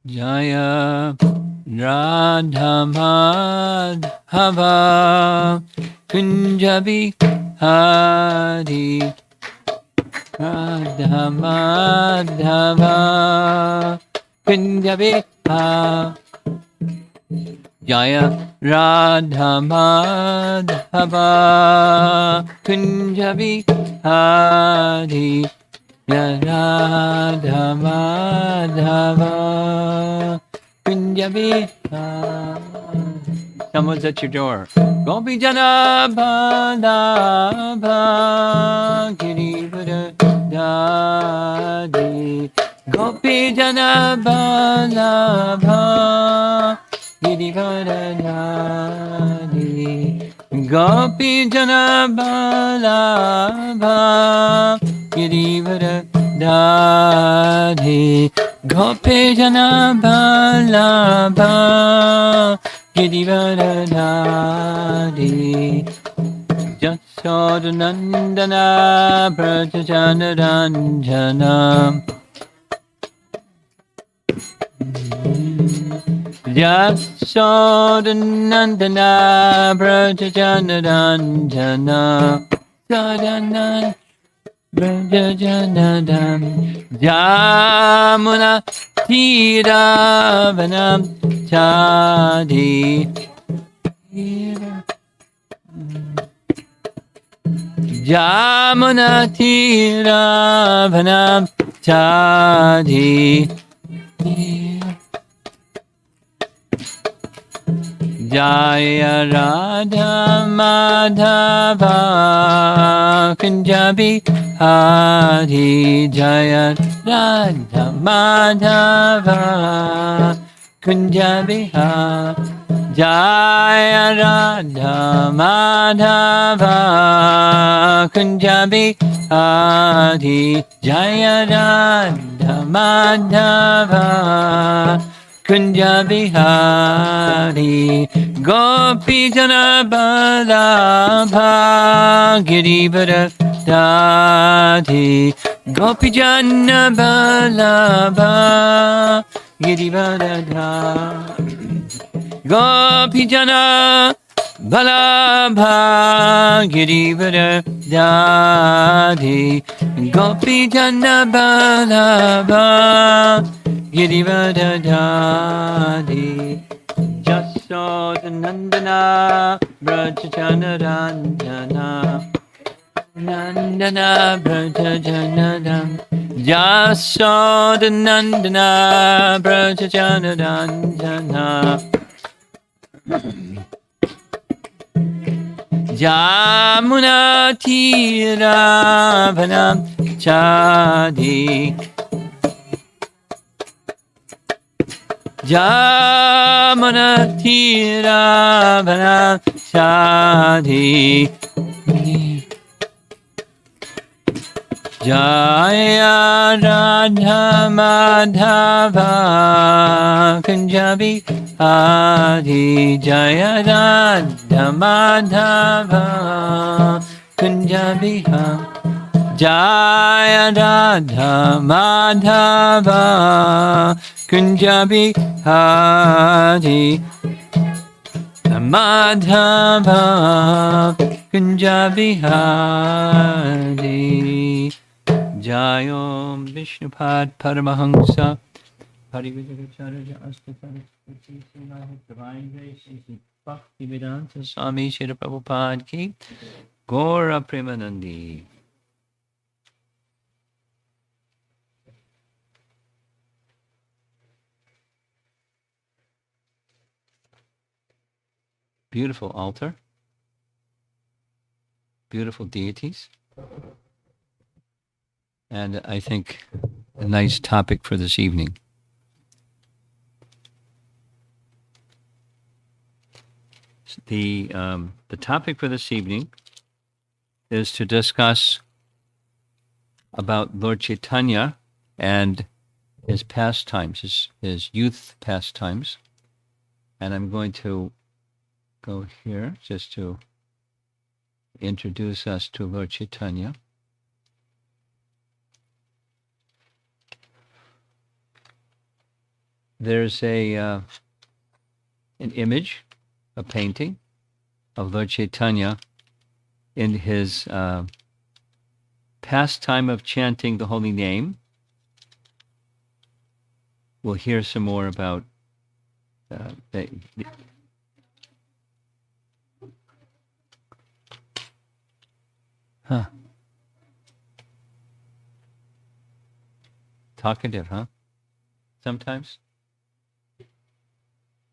Jaya Radha Madhava Kunjabi Hari Radha Madhava Kunjabi Jaya Radha Madhava Kunjabi Hari Radha Madhava Kunjabi. Someone's at your door. Gopi Jana Bhalabha Girivara Dadi. Gopi Jana Bhalabha Girivara Dadi. Gopi Jana Bhalabha Girivara Dadi. Gopi Jana Bhalabha Girivara Dadi. Jasodanandana Prajajana Ranjana. Jasodanandana Prajajana Ranjana. Sadanan Prajajanadam Jamuna Tiravanam Chadi. Jamuna Tiravanam Chadi. Jaya Radha Madhava Kunjabi Hari. Jaya Radha Madhava Kunjabi Hari. Jaya Radha Madhava Kunjabi Hari. Jaya Radha Madhava Kunjabi Hari. Gopi Jana Bhalabha Girivara Dadi. Gopi Jana Bhalabha Girivara Dadi. Gopi Jana Bhalabha Girivara Dadi. Gopi Jana Bhalabha Girivara Dadi. Jasodanandana Brajajana Ranjana. Nandana Brajajana. Jasodanandana Brajajana Ranjana. Jamuna Tiravanam Chadi. Jamuna Tiravanam Chadi. Jaya Radha Madhava Kunjabi Hari. Jaya Radha Madhava Kunjabi Hari. Jaya Radha Madhava Kunjabi Hari. Madhava Kunjabi Hari. Jayom Vishnupad Paramahamsa Parividacharya Astapara Divine Grace Bhaktivedanta Swami Srila Prabhupada Ki Gaura Premanandi. Beautiful altar, beautiful deities, and I think a nice topic for this evening. The topic for this evening is to discuss about Lord Chaitanya and his pastimes, his youth pastimes, and I'm going to go here just to introduce us to Lord Chaitanya. there's an image, a painting of Lord Chaitanya in his pastime of chanting the holy name. We'll hear some more about talkative, huh? Sometimes?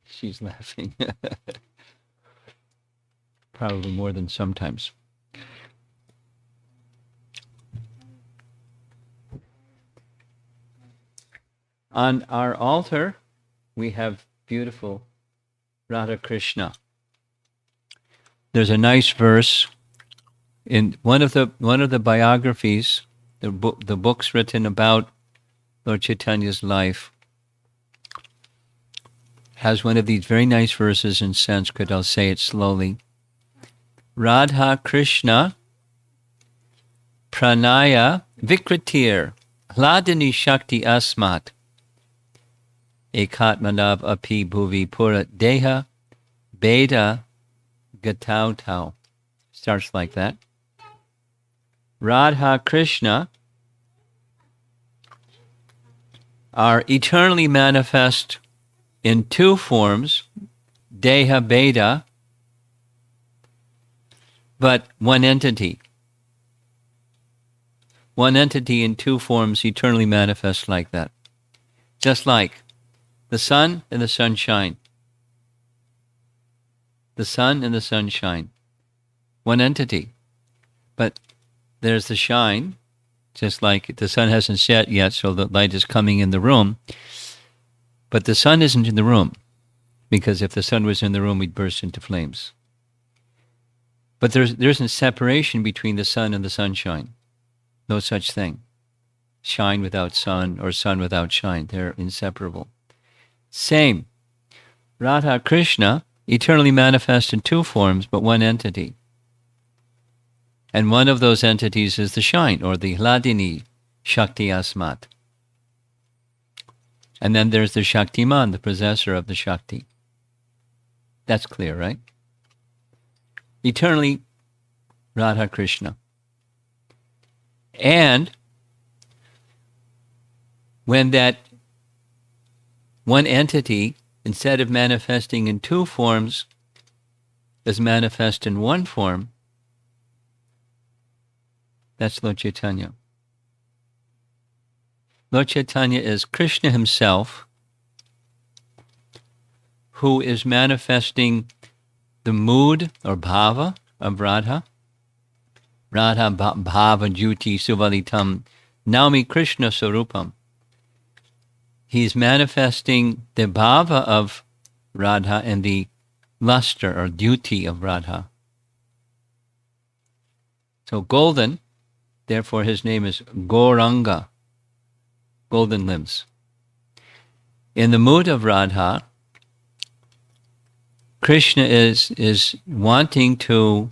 She's laughing. Probably more than sometimes. On our altar, we have beautiful Radha Krishna. There's a nice verse in one of the biographies, the books written about Lord Chaitanya's life, has one of these very nice verses in Sanskrit. I'll say it slowly. Radha Krishna pranaya vikritir hladini shakti asmat ekatmanav api bhuvi pura deha beda gatautau. Starts like that. Radha Krishna are eternally manifest in two forms, Deha Beda, but one entity. One entity in two forms eternally manifest like that. Just like the sun and the sunshine. The sun and the sunshine. One entity. But there's the shine, just like the sun hasn't set yet, so the light is coming in the room. But the sun isn't in the room, because if the sun was in the room, we'd burst into flames. But there isn't separation between the sun and the sunshine. No such thing. Shine without sun or sun without shine. They're inseparable. Same. Radha Krishna, eternally manifest in two forms, but one entity. And one of those entities is the shine, or the Hladini Shakti Asmat. And then there's the Shaktiman, the possessor of the Shakti. That's clear, right? Eternally Radha Krishna. And when that one entity, instead of manifesting in two forms, is manifest in one form, that's Lord Chaitanya. Lord Chaitanya is Krishna himself, who is manifesting the mood or bhava of Radha. Radha bhava jyoti suvalitam naumi Krishna sarupam. He's manifesting the bhava of Radha and the luster or duty of Radha. So golden, therefore his name is Gauranga, golden limbs. In the mood of Radha, Krishna is wanting to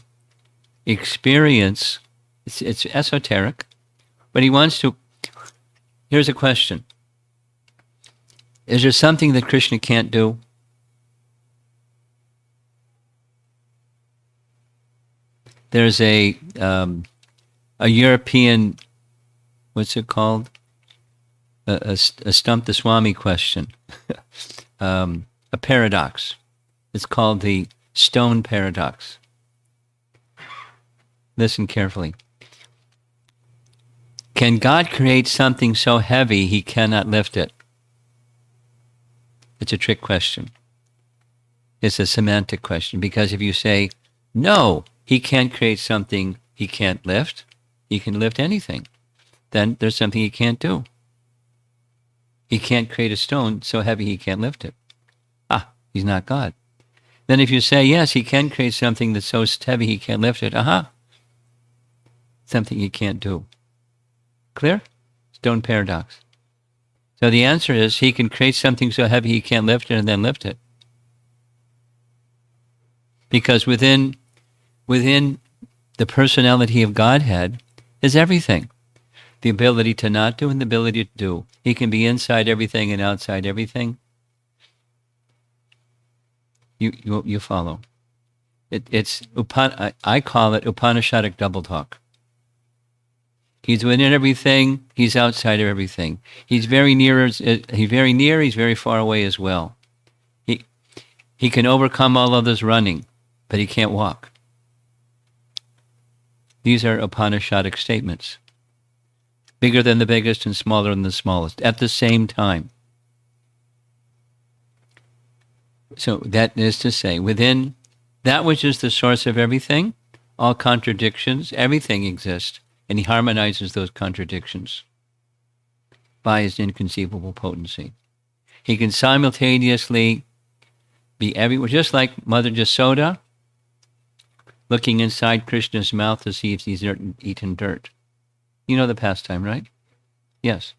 experience, it's esoteric, but he wants to, here's a question. Is there something that Krishna can't do? There's a European, what's it called? A stump the Swami question, a paradox. It's called the stone paradox. Listen carefully. Can God create something so heavy he cannot lift it? It's a trick question. It's a semantic question, because if you say, no, he can't create something he can't lift, he can lift anything, then there's something he can't do. He can't create a stone so heavy he can't lift it. He's not God. Then if you say, yes, he can create something that's so heavy he can't lift it, something he can't do. Clear? Stone paradox. So the answer is, he can create something so heavy he can't lift it and then lift it. Because within the personality of Godhead is everything. The ability to not do and the ability to do. He can be inside everything and outside everything. You follow. I call it Upanishadic double talk. He's within everything. He's outside of everything. He's very near. He's very near. He's very far away as well. He can overcome all others running, but he can't walk. These are Upanishadic statements. Bigger than the biggest and smaller than the smallest at the same time. So that is to say, within that which is the source of everything, all contradictions, everything exists, and he harmonizes those contradictions by his inconceivable potency. He can simultaneously be everywhere, just like Mother Jasoda, looking inside Krishna's mouth to see if he's eaten dirt. You know the pastime, right? Yes.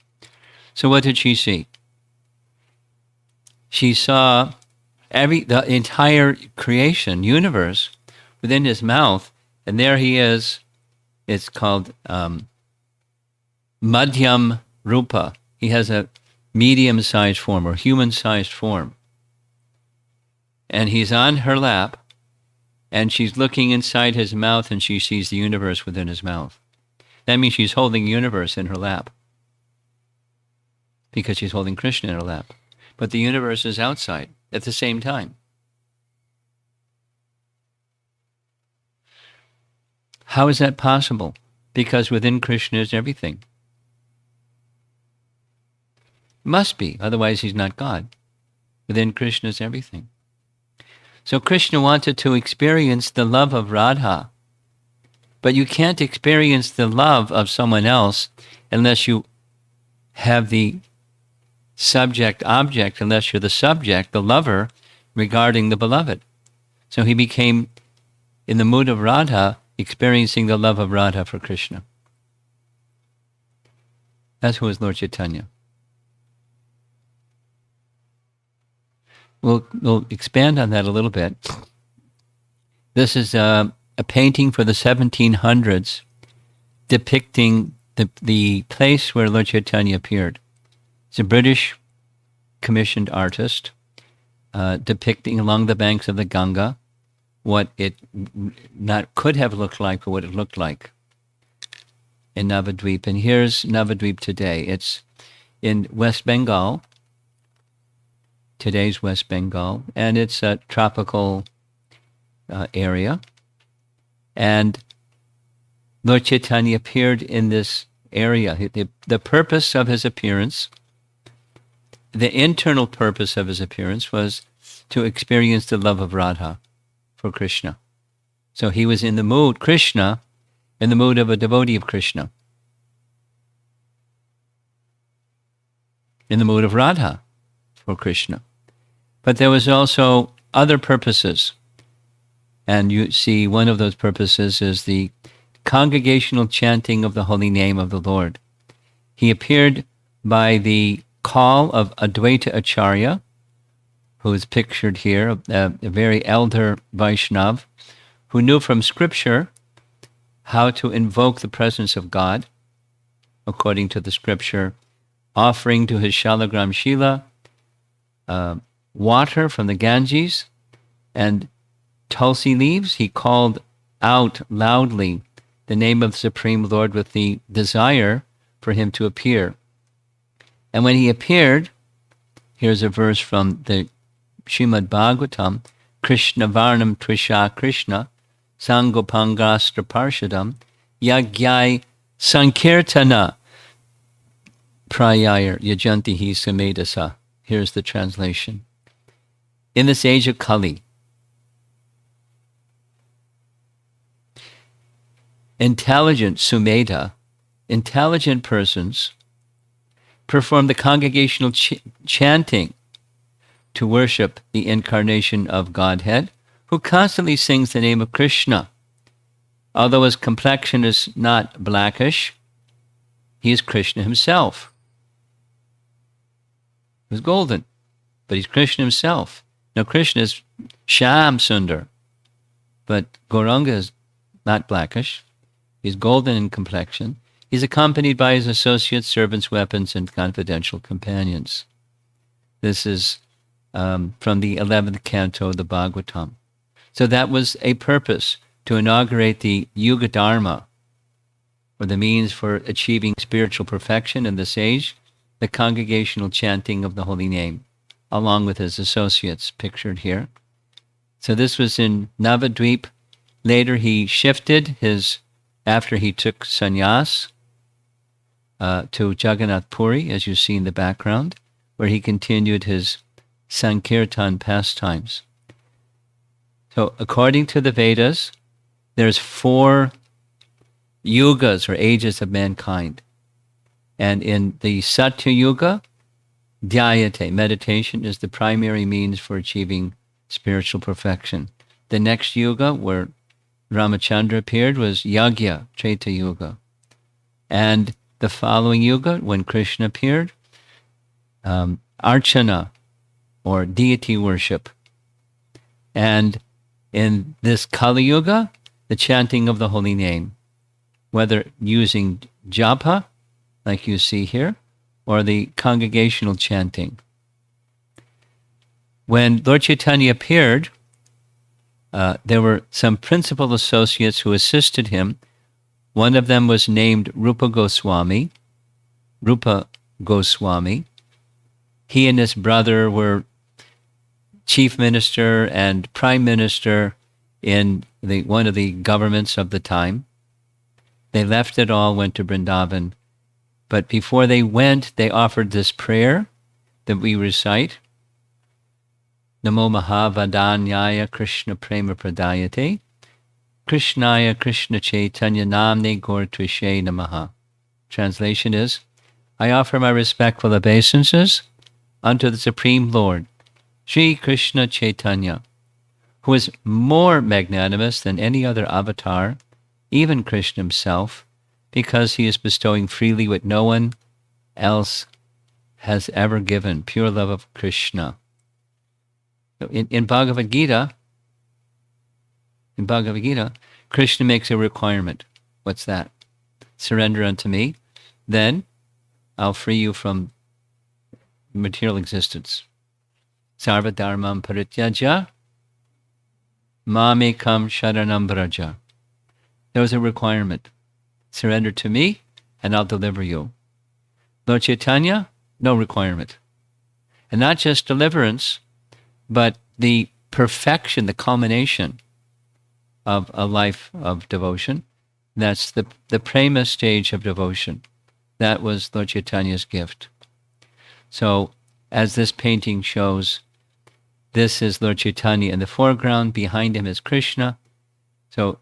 So what did she see? She saw the entire creation, universe, within his mouth, and there he is. It's called Madhyam Rupa. He has a medium-sized form or human-sized form. And he's on her lap, and she's looking inside his mouth, and she sees the universe within his mouth. That means she's holding the universe in her lap, because she's holding Krishna in her lap. But the universe is outside at the same time. How is that possible? Because within Krishna is everything. Must be, otherwise he's not God. Within Krishna is everything. So Krishna wanted to experience the love of Radha, but you can't experience the love of someone else unless you have the subject-object, unless you're the subject, the lover, regarding the beloved. So he became, in the mood of Radha, experiencing the love of Radha for Krishna. That's who is Lord Chaitanya. We'll expand on that a little bit. This is a painting for the 1700s depicting the place where Lord Chaitanya appeared. It's a British commissioned artist depicting along the banks of the Ganga what it could have looked like, but what it looked like in Navadvip. And here's Navadvip today. It's in West Bengal, today's West Bengal, and it's a tropical area. And Lord Chaitanya appeared in this area. The purpose of his appearance, the internal purpose of his appearance, was to experience the love of Radha for Krishna. So he was in the mood, Krishna, in the mood of a devotee of Krishna. In the mood of Radha for Krishna. But there was also other purposes. And you see one of those purposes is the congregational chanting of the holy name of the Lord. He appeared by the call of Advaita Acharya, who is pictured here, a very elder Vaishnav, who knew from scripture how to invoke the presence of God, according to the scripture, offering to his Shalagram Shila water from the Ganges and tulsi leaves. He called out loudly the name of the Supreme Lord with the desire for him to appear. And when he appeared, here's a verse from the Srimad Bhagavatam, Krishna Varnam Trisha Krishna, Sangopangastra Parshadam, Yagyai Sankirtana Prayayar Yajantihi Sumedasa. Here's the translation. In this age of Kali, intelligent Sumedha, intelligent persons, perform the congregational chanting to worship the incarnation of Godhead, who constantly sings the name of Krishna. Although his complexion is not blackish, he is Krishna himself. He's golden, but he's Krishna himself. Now Krishna is Shyam Sundar, but Gauranga is not blackish. He's golden in complexion. He's accompanied by his associates, servants, weapons, and confidential companions. This is from the 11th canto of the Bhagavatam. So that was a purpose, to inaugurate the Yuga Dharma, or the means for achieving spiritual perfection in this age, the congregational chanting of the holy name, along with his associates pictured here. So this was in Navadvip. Later he shifted after he took sannyas, to Jagannath Puri, as you see in the background, where he continued his Sankirtan pastimes. So according to the Vedas, there's 4 yugas, or ages of mankind. And in the Satya Yuga, dhyayate, meditation, is the primary means for achieving spiritual perfection. The next yuga, where Ramachandra appeared, was Yagya, Treta Yuga. And the following yuga, when Krishna appeared, Archana, or deity worship. And in this Kali Yuga, the chanting of the holy name, whether using japa, like you see here, or the congregational chanting. When Lord Chaitanya appeared, there were some principal associates who assisted him. One of them was named Rupa Goswami. He and his brother were chief minister and prime minister in one of the governments of the time. They left it all, went to Vrindavan. But before they went, they offered this prayer that we recite. Namo Mahavadanyaya Krishna Prema Pradayate Krishnaya Krishna Chaitanya Namne Gaur Tvishe Namaha. Translation is, I offer my respectful obeisances unto the Supreme Lord, Sri Krishna Chaitanya, who is more magnanimous than any other avatar, even Krishna himself, because he is bestowing freely what no one else has ever given, pure love of Krishna. In Bhagavad Gita, Krishna makes a requirement. What's that? Surrender unto me, then I'll free you from material existence. Sarva dharmam parityaja mamekam sharanam vraja. There was a requirement. Surrender to me, and I'll deliver you. Lord Chaitanya, no requirement. And not just deliverance, but the perfection, the culmination of a life of devotion. That's the prema stage of devotion. That was Lord Chaitanya's gift. So, as this painting shows, this is Lord Chaitanya in the foreground. Behind him is Krishna. So,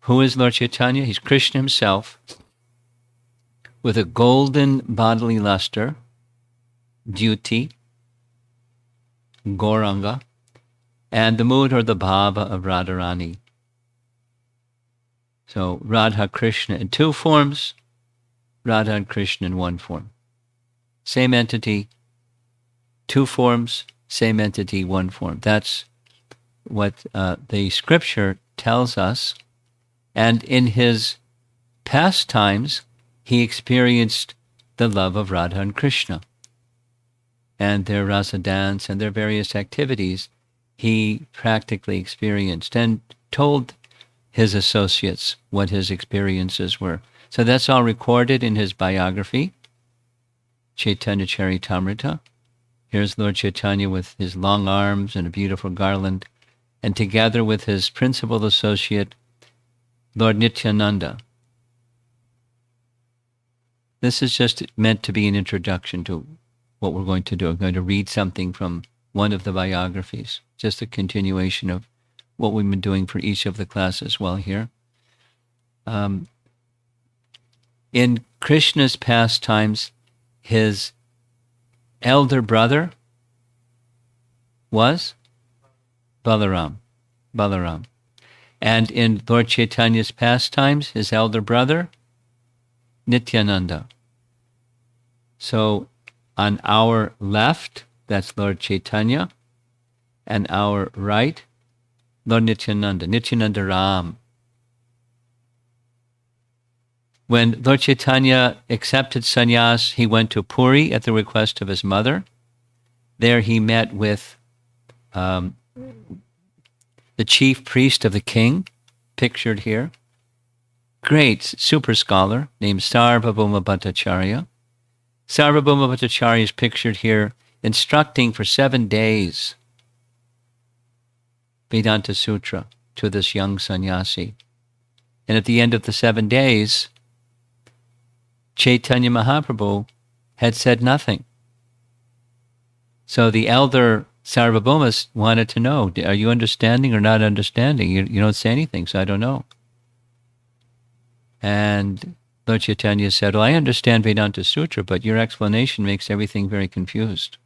who is Lord Chaitanya? He's Krishna himself, with a golden bodily luster, duty, Gauranga, and the mood or the bhava of Radharani. So Radha Krishna in 2 forms, Radha and Krishna in 1 form. Same entity, 2 forms, same entity, 1 form. That's what the scripture tells us. And in his pastimes, he experienced the love of Radha and Krishna. And their rasa dance and their various activities he practically experienced and told his associates what his experiences were. So that's all recorded in his biography, Chaitanya Charitamrita. Here's Lord Chaitanya with his long arms and a beautiful garland, and together with his principal associate, Lord Nityananda. This is just meant to be an introduction to what we're going to do. I'm going to read something from one of the biographies, just a continuation of what we've been doing for each of the classes while here. In Krishna's pastimes, his elder brother was Balaram. And in Lord Chaitanya's pastimes, his elder brother, Nityananda. So on our left, that's Lord Chaitanya, and our right, Lord Nityananda Ram. When Lord Chaitanya accepted sannyas, he went to Puri at the request of his mother. There he met with um, the chief priest of the king, pictured here. Great super scholar named Sarvabhauma Bhattacharya. Sarvabhauma Bhattacharya is pictured here instructing for 7 days Vedanta Sutra to this young sannyasi. And at the end of the 7 days, Chaitanya Mahaprabhu had said nothing. So the elder Sarvabhauma wanted to know, are you understanding or not understanding? You don't say anything, so I don't know. And Lord Chaitanya said, well, I understand Vedanta Sutra, but your explanation makes everything very confused.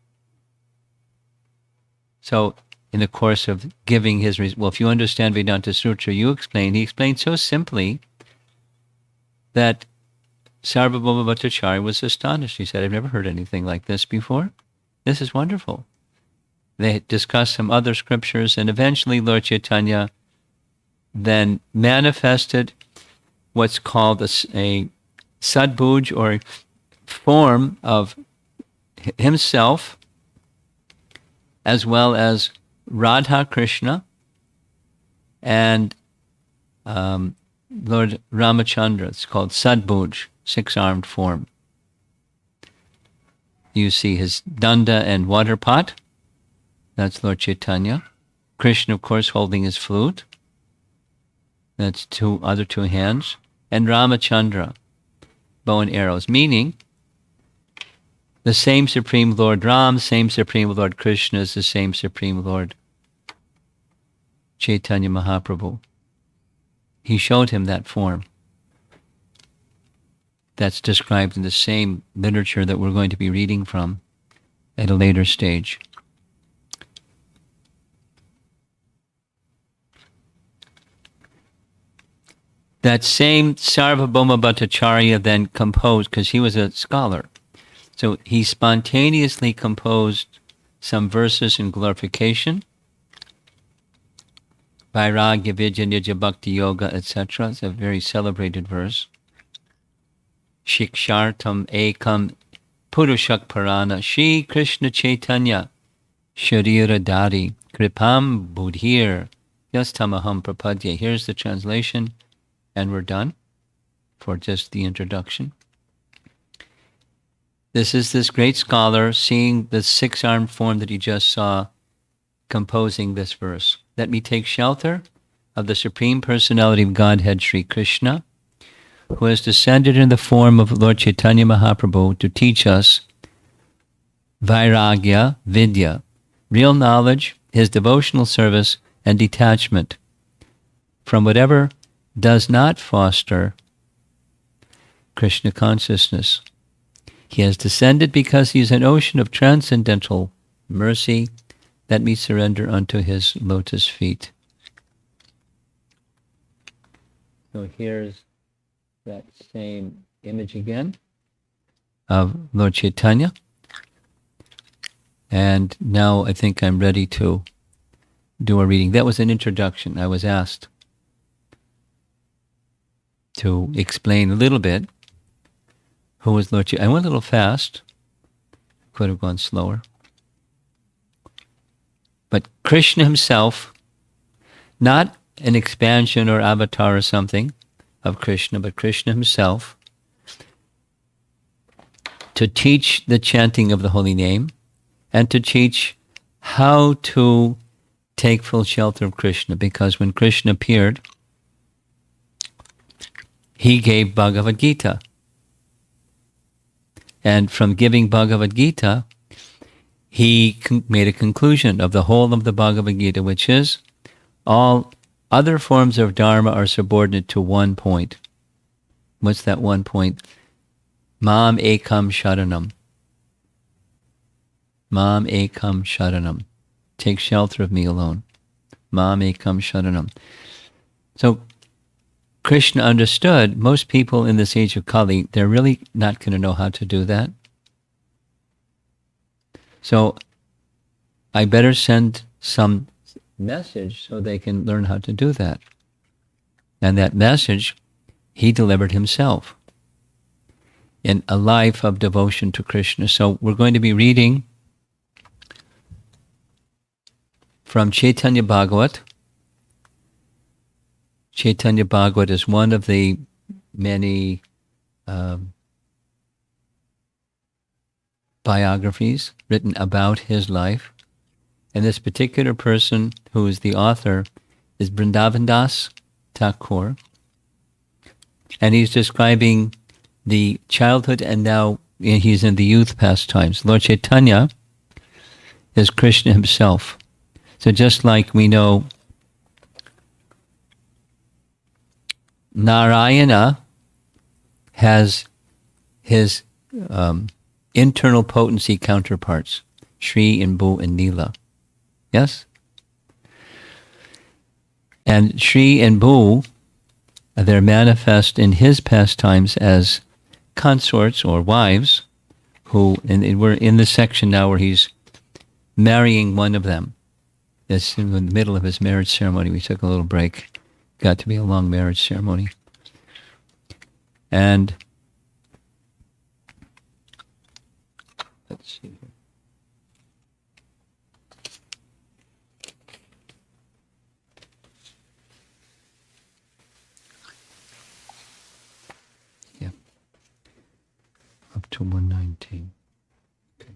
So in the course of giving his, well, if you understand Vedanta Sutra, you explain. He explained so simply that Sarvabhauma Bhattacharya was astonished. He said, I've never heard anything like this before. This is wonderful. They discussed some other scriptures, and eventually Lord Chaitanya then manifested what's called a sadbhuj, or form of himself, as well as Radha Krishna and Lord Ramachandra. It's called sadbhuj, 6-armed form. You see his danda and water pot. That's Lord Chaitanya. Krishna, of course, holding his flute. That's other two hands. And Ramachandra, bow and arrows, meaning the same Supreme Lord Ram, same Supreme Lord Krishna is the same Supreme Lord Chaitanya Mahaprabhu. He showed him that form. That's described in the same literature that we're going to be reading from at a later stage. That same Sarvabhauma Bhattacharya then composed, because he was a scholar, so he spontaneously composed some verses in glorification, Vairagya, Vidya, Nija Bhakti Yoga, etc. It's a very celebrated verse. Shikshartam Ekam Purushak Parana Shri Krishna Chaitanya Sharira Dari Kripam Budhir Yastamaham Prapadya. Here's the translation, and we're done for just the introduction. This is this great scholar seeing the 6-armed form that he just saw, composing this verse. Let me take shelter of the Supreme Personality of Godhead, Sri Krishna, who has descended in the form of Lord Chaitanya Mahaprabhu to teach us Vairagya, Vidya, real knowledge, his devotional service, and detachment from whatever does not foster Krishna consciousness. He has descended because he is an ocean of transcendental mercy. Let me surrender unto his lotus feet. So here's that same image again of Lord Chaitanya. And now I think I'm ready to do a reading. That was an introduction. I was asked to explain a little bit who was Lord Chaitanya. I went a little fast. Could have gone slower. But Krishna himself, not an expansion or avatar or something of Krishna, but Krishna himself, to teach the chanting of the holy name and to teach how to take full shelter of Krishna. Because when Krishna appeared, he gave Bhagavad Gita. And from giving Bhagavad Gita, he made a conclusion of the whole of the Bhagavad Gita, which is all other forms of dharma are subordinate to one point. What's that one point? Mam ekam sharanam. Mam ekam sharanam. Take shelter of me alone. Mam ekam sharanam. So Krishna understood most people in this age of Kali, they're really not going to know how to do that. So I better send some message so they can learn how to do that. And that message he delivered himself in a life of devotion to Krishna. So we're going to be reading from Chaitanya Bhagavat. Chaitanya Bhagavat is one of the many biographies written about his life. And this particular person who is the author is Vrindavan Das Thakur. And he's describing the childhood, and now he's in the youth pastimes. Lord Chaitanya is Krishna himself. So just like we know Narayana has his internal potency counterparts, Shri and Bhu and Nila. Yes? And Shri and Bhu, they're manifest in his pastimes as consorts or wives who, and we're in the section now where he's marrying one of them. It's in the middle of his marriage ceremony. We took a little break. Got to be a long marriage ceremony. And let's see here. Yeah. Up to 119. Okay.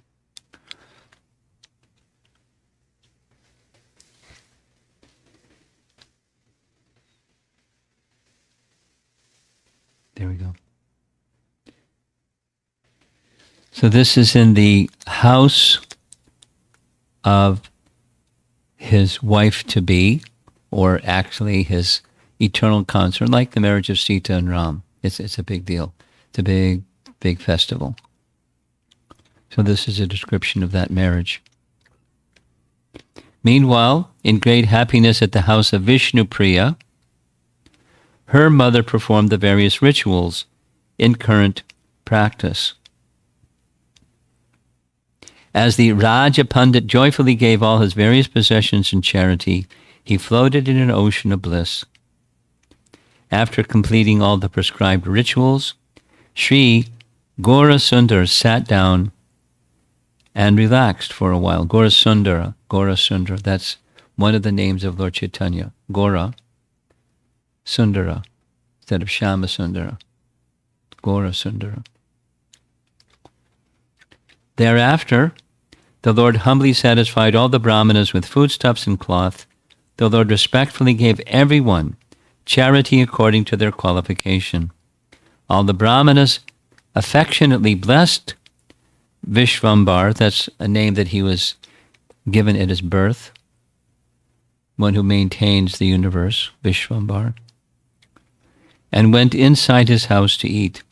There we go. So this is in the house of his wife-to-be, or actually his eternal consort, like the marriage of Sita and Ram. It's a big deal. It's a big, big festival. So this is a description of that marriage. Meanwhile, in great happiness at the house of Vishnupriya, her mother performed the various rituals in current practice. As the Raja Pandit joyfully gave all his various possessions in charity, he floated in an ocean of bliss. After completing all the prescribed rituals, Sri Gaura-Sundar sat down and relaxed for a while. Gaura-Sundara, that's one of the names of Lord Chaitanya. Gaura Sundara, instead of Shama Sundara. Gaura-Sundara. Thereafter, the Lord humbly satisfied all the brahmanas with foodstuffs and cloth. The Lord respectfully gave everyone charity according to their qualification. All the brahmanas affectionately blessed Vishvambar, that's a name that he was given at his birth, one who maintains the universe, Vishvambar, and went inside his house to eat.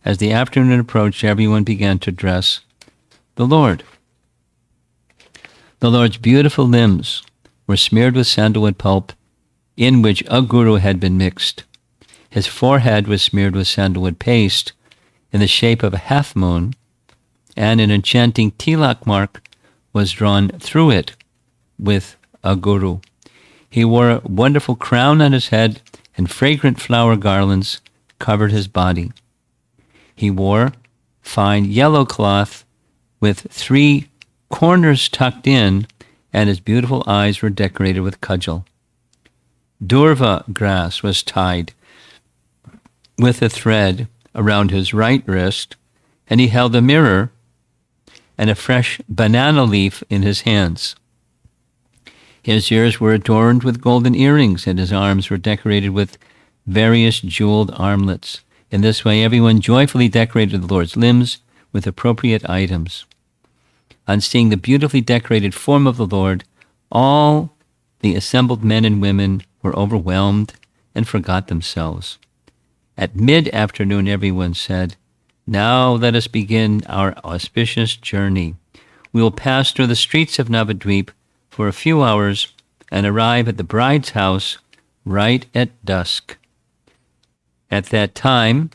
As the afternoon approached, everyone began to dress the Lord. The Lord's beautiful limbs were smeared with sandalwood pulp, in which a guru had been mixed. His forehead was smeared with sandalwood paste in the shape of a half moon, and an enchanting tilak mark was drawn through it with a guru. He wore a wonderful crown on his head, and fragrant flower garlands covered his body. He wore fine yellow cloth with 3 corners tucked in, and his beautiful eyes were decorated with cudgel. Durva grass was tied with a thread around his right wrist, and he held a mirror and a fresh banana leaf in his hands. His ears were adorned with golden earrings, and his arms were decorated with various jeweled armlets. In this way, everyone joyfully decorated the Lord's limbs with appropriate items. On seeing the beautifully decorated form of the Lord, all the assembled men and women were overwhelmed and forgot themselves. At mid-afternoon, everyone said, "Now let us begin our auspicious journey. We will pass through the streets of Navadvip for a few hours and arrive at the bride's house right at dusk." At that time,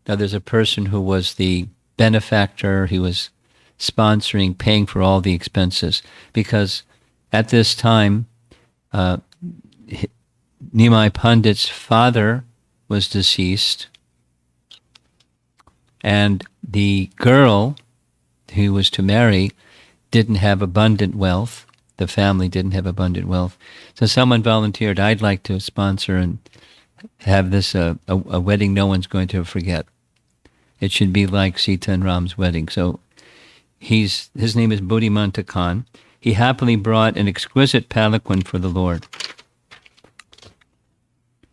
now there's a person who was the benefactor. He was sponsoring, paying for all the expenses, because at this time, Nimai Pandit's father was deceased, and the girl who was to marry didn't have abundant wealth, the family didn't have abundant wealth. So someone volunteered, I'd like to sponsor and have this a wedding no one's going to forget. It should be like Sita and Ram's wedding. So his name is Buddhimanta Khan. He happily brought an exquisite palanquin for the Lord.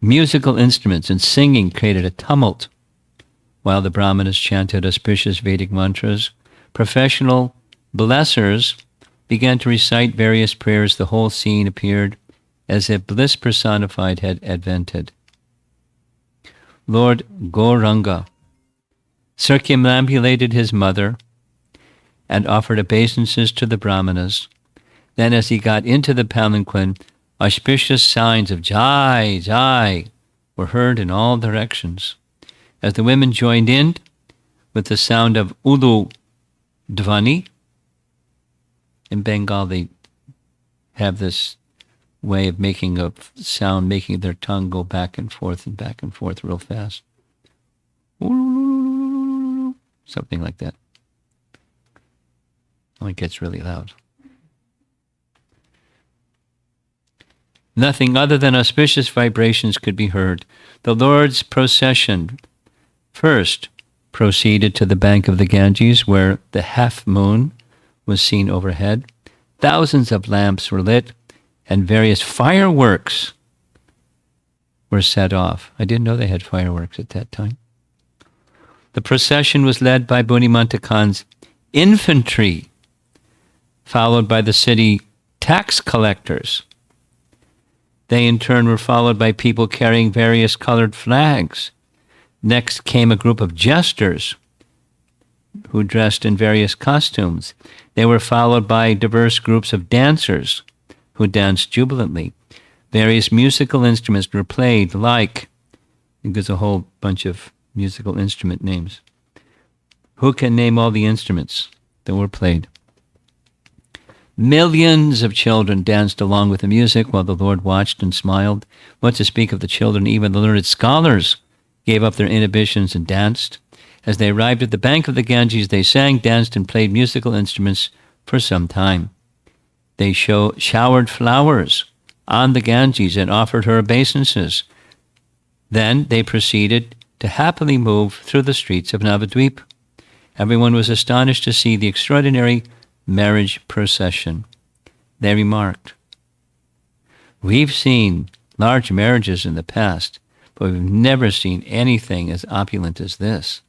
Musical instruments and singing created a tumult. While the Brahmanas chanted auspicious Vedic mantras, professional blessers began to recite various prayers. The whole scene appeared as if bliss personified had advented. Lord Gauranga circumambulated his mother and offered obeisances to the Brahmanas. Then as he got into the palanquin, auspicious signs of Jai, Jai were heard in all directions. As the women joined in with the sound of Ulu Dvani, in Bengal they have this way of making a sound, making their tongue go back and forth real fast. Something like that. Oh, it gets really loud. Nothing other than auspicious vibrations could be heard. The Lord's procession first proceeded to the bank of the Ganges, where the half moon was seen overhead. Thousands of lamps were lit, and various fireworks were set off. I didn't know they had fireworks at that time. The procession was led by Buddhimanta Khan's infantry, followed by the city tax collectors. They in turn were followed by people carrying various colored flags. Next came a group of jesters who dressed in various costumes. They were followed by diverse groups of dancers who danced jubilantly. Various musical instruments were played like, there's a whole bunch of musical instrument names. Who can name all the instruments that were played? Millions of children danced along with the music while the Lord watched and smiled. What to speak of the children, even the learned scholars gave up their inhibitions and danced. As they arrived at the bank of the Ganges, they sang, danced, and played musical instruments for some time. They showered flowers on the Ganges and offered her obeisances. Then they proceeded to happily move through the streets of Navadvip. Everyone was astonished to see the extraordinary marriage procession. They remarked, "We've seen large marriages in the past, but we've never seen anything as opulent as this."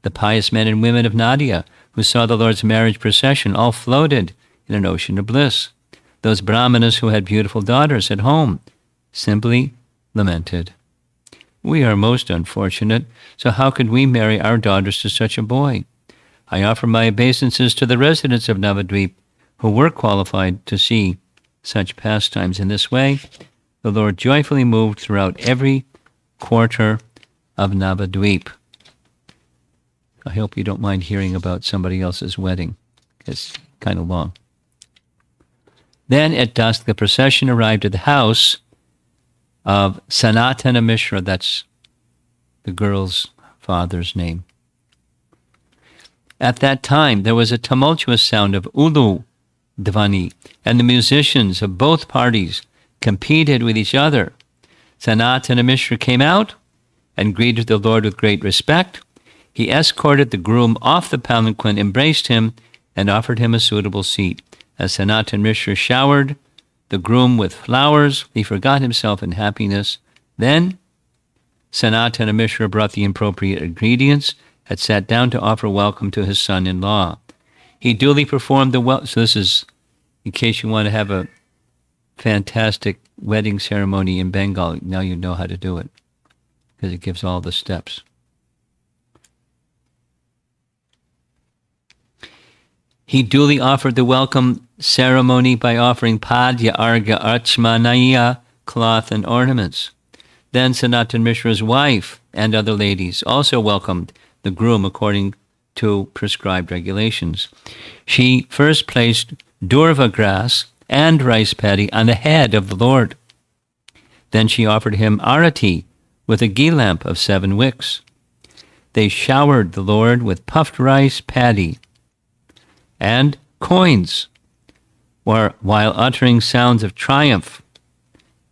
The pious men and women of Nadia, who saw the Lord's marriage procession, all floated in an ocean of bliss. Those Brahmanas who had beautiful daughters at home simply lamented, "We are most unfortunate, so how could we marry our daughters to such a boy? I offer my obeisances to the residents of Navadvip who were qualified to see such pastimes." In this way, the Lord joyfully moved throughout every quarter of Navadvip. I hope you don't mind hearing about somebody else's wedding. It's kind of long. Then at dusk, the procession arrived at the house of Sanatana Mishra. That's the girl's father's name. At that time, there was a tumultuous sound of Ulu Dvani, and the musicians of both parties competed with each other. Sanatana Mishra came out and greeted the Lord with great respect. He escorted the groom off the palanquin, embraced him, and offered him a suitable seat. As Sanatana Mishra showered the groom with flowers, he forgot himself in happiness. Then Sanatana Mishra brought the appropriate ingredients, had sat down to offer welcome to his son-in-law. He duly performed so this is, in case you want to have a fantastic wedding ceremony in Bengal, now you know how to do it, because it gives all the steps. He duly offered the welcome ceremony by offering Padya Argya Archmanaya, cloth and ornaments. Then Sanatana Mishra's wife and other ladies also welcomed the groom according to prescribed regulations. She first placed durva grass and rice paddy on the head of the Lord. Then she offered him arati with a ghee lamp of 7 wicks. They showered the Lord with puffed rice paddy and coins, while uttering sounds of triumph,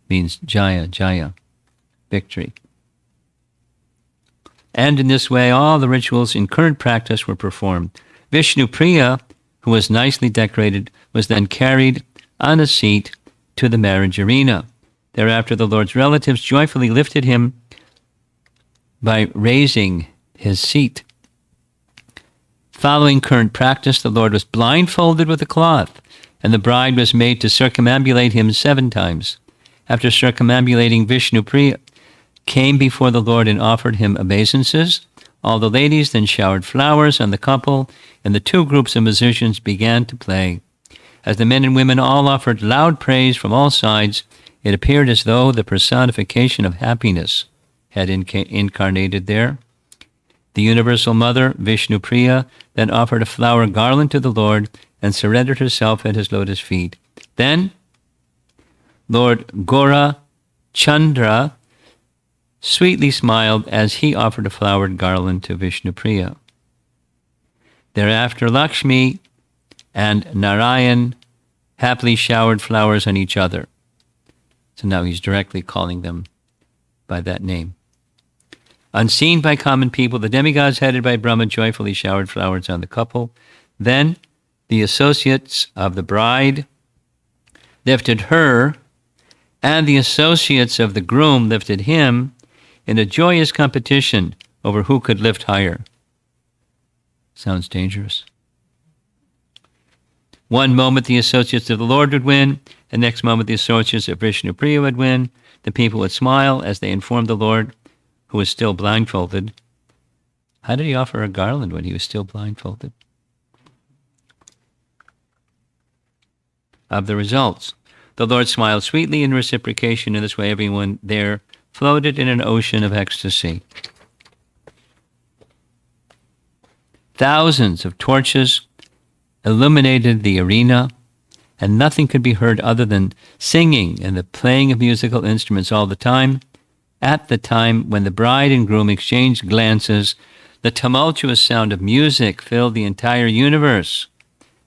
means Jaya, Jaya, victory. And in this way, all the rituals in current practice were performed. Vishnupriya, who was nicely decorated, was then carried on a seat to the marriage arena. Thereafter, the Lord's relatives joyfully lifted him by raising his seat. Following current practice, the Lord was blindfolded with a cloth, and the bride was made to circumambulate him 7 times. After circumambulating, Vishnupriya came before the Lord and offered him obeisances. All the ladies then showered flowers on the couple, and the 2 groups of musicians began to play. As the men and women all offered loud praise from all sides, it appeared as though the personification of happiness had incarnated there. The Universal Mother, Vishnupriya, then offered a flower garland to the Lord and surrendered herself at his lotus feet. Then Lord Gaura-Chandra sweetly smiled as he offered a flowered garland to Vishnupriya. Thereafter, Lakshmi and Narayan happily showered flowers on each other. So now he's directly calling them by that name. Unseen by common people, the demigods headed by Brahma joyfully showered flowers on the couple. Then the associates of the bride lifted her, and the associates of the groom lifted him in a joyous competition over who could lift higher. Sounds dangerous. One moment the associates of the Lord would win, and next moment the associates of Vishnupriya would win. The people would smile as they informed the Lord, who was still blindfolded. How did he offer a garland when he was still blindfolded? Of the results. The Lord smiled sweetly in reciprocation. In this way, everyone there floated in an ocean of ecstasy. Thousands of torches illuminated the arena, and nothing could be heard other than singing and the playing of musical instruments all the time. At the time when the bride and groom exchanged glances, the tumultuous sound of music filled the entire universe.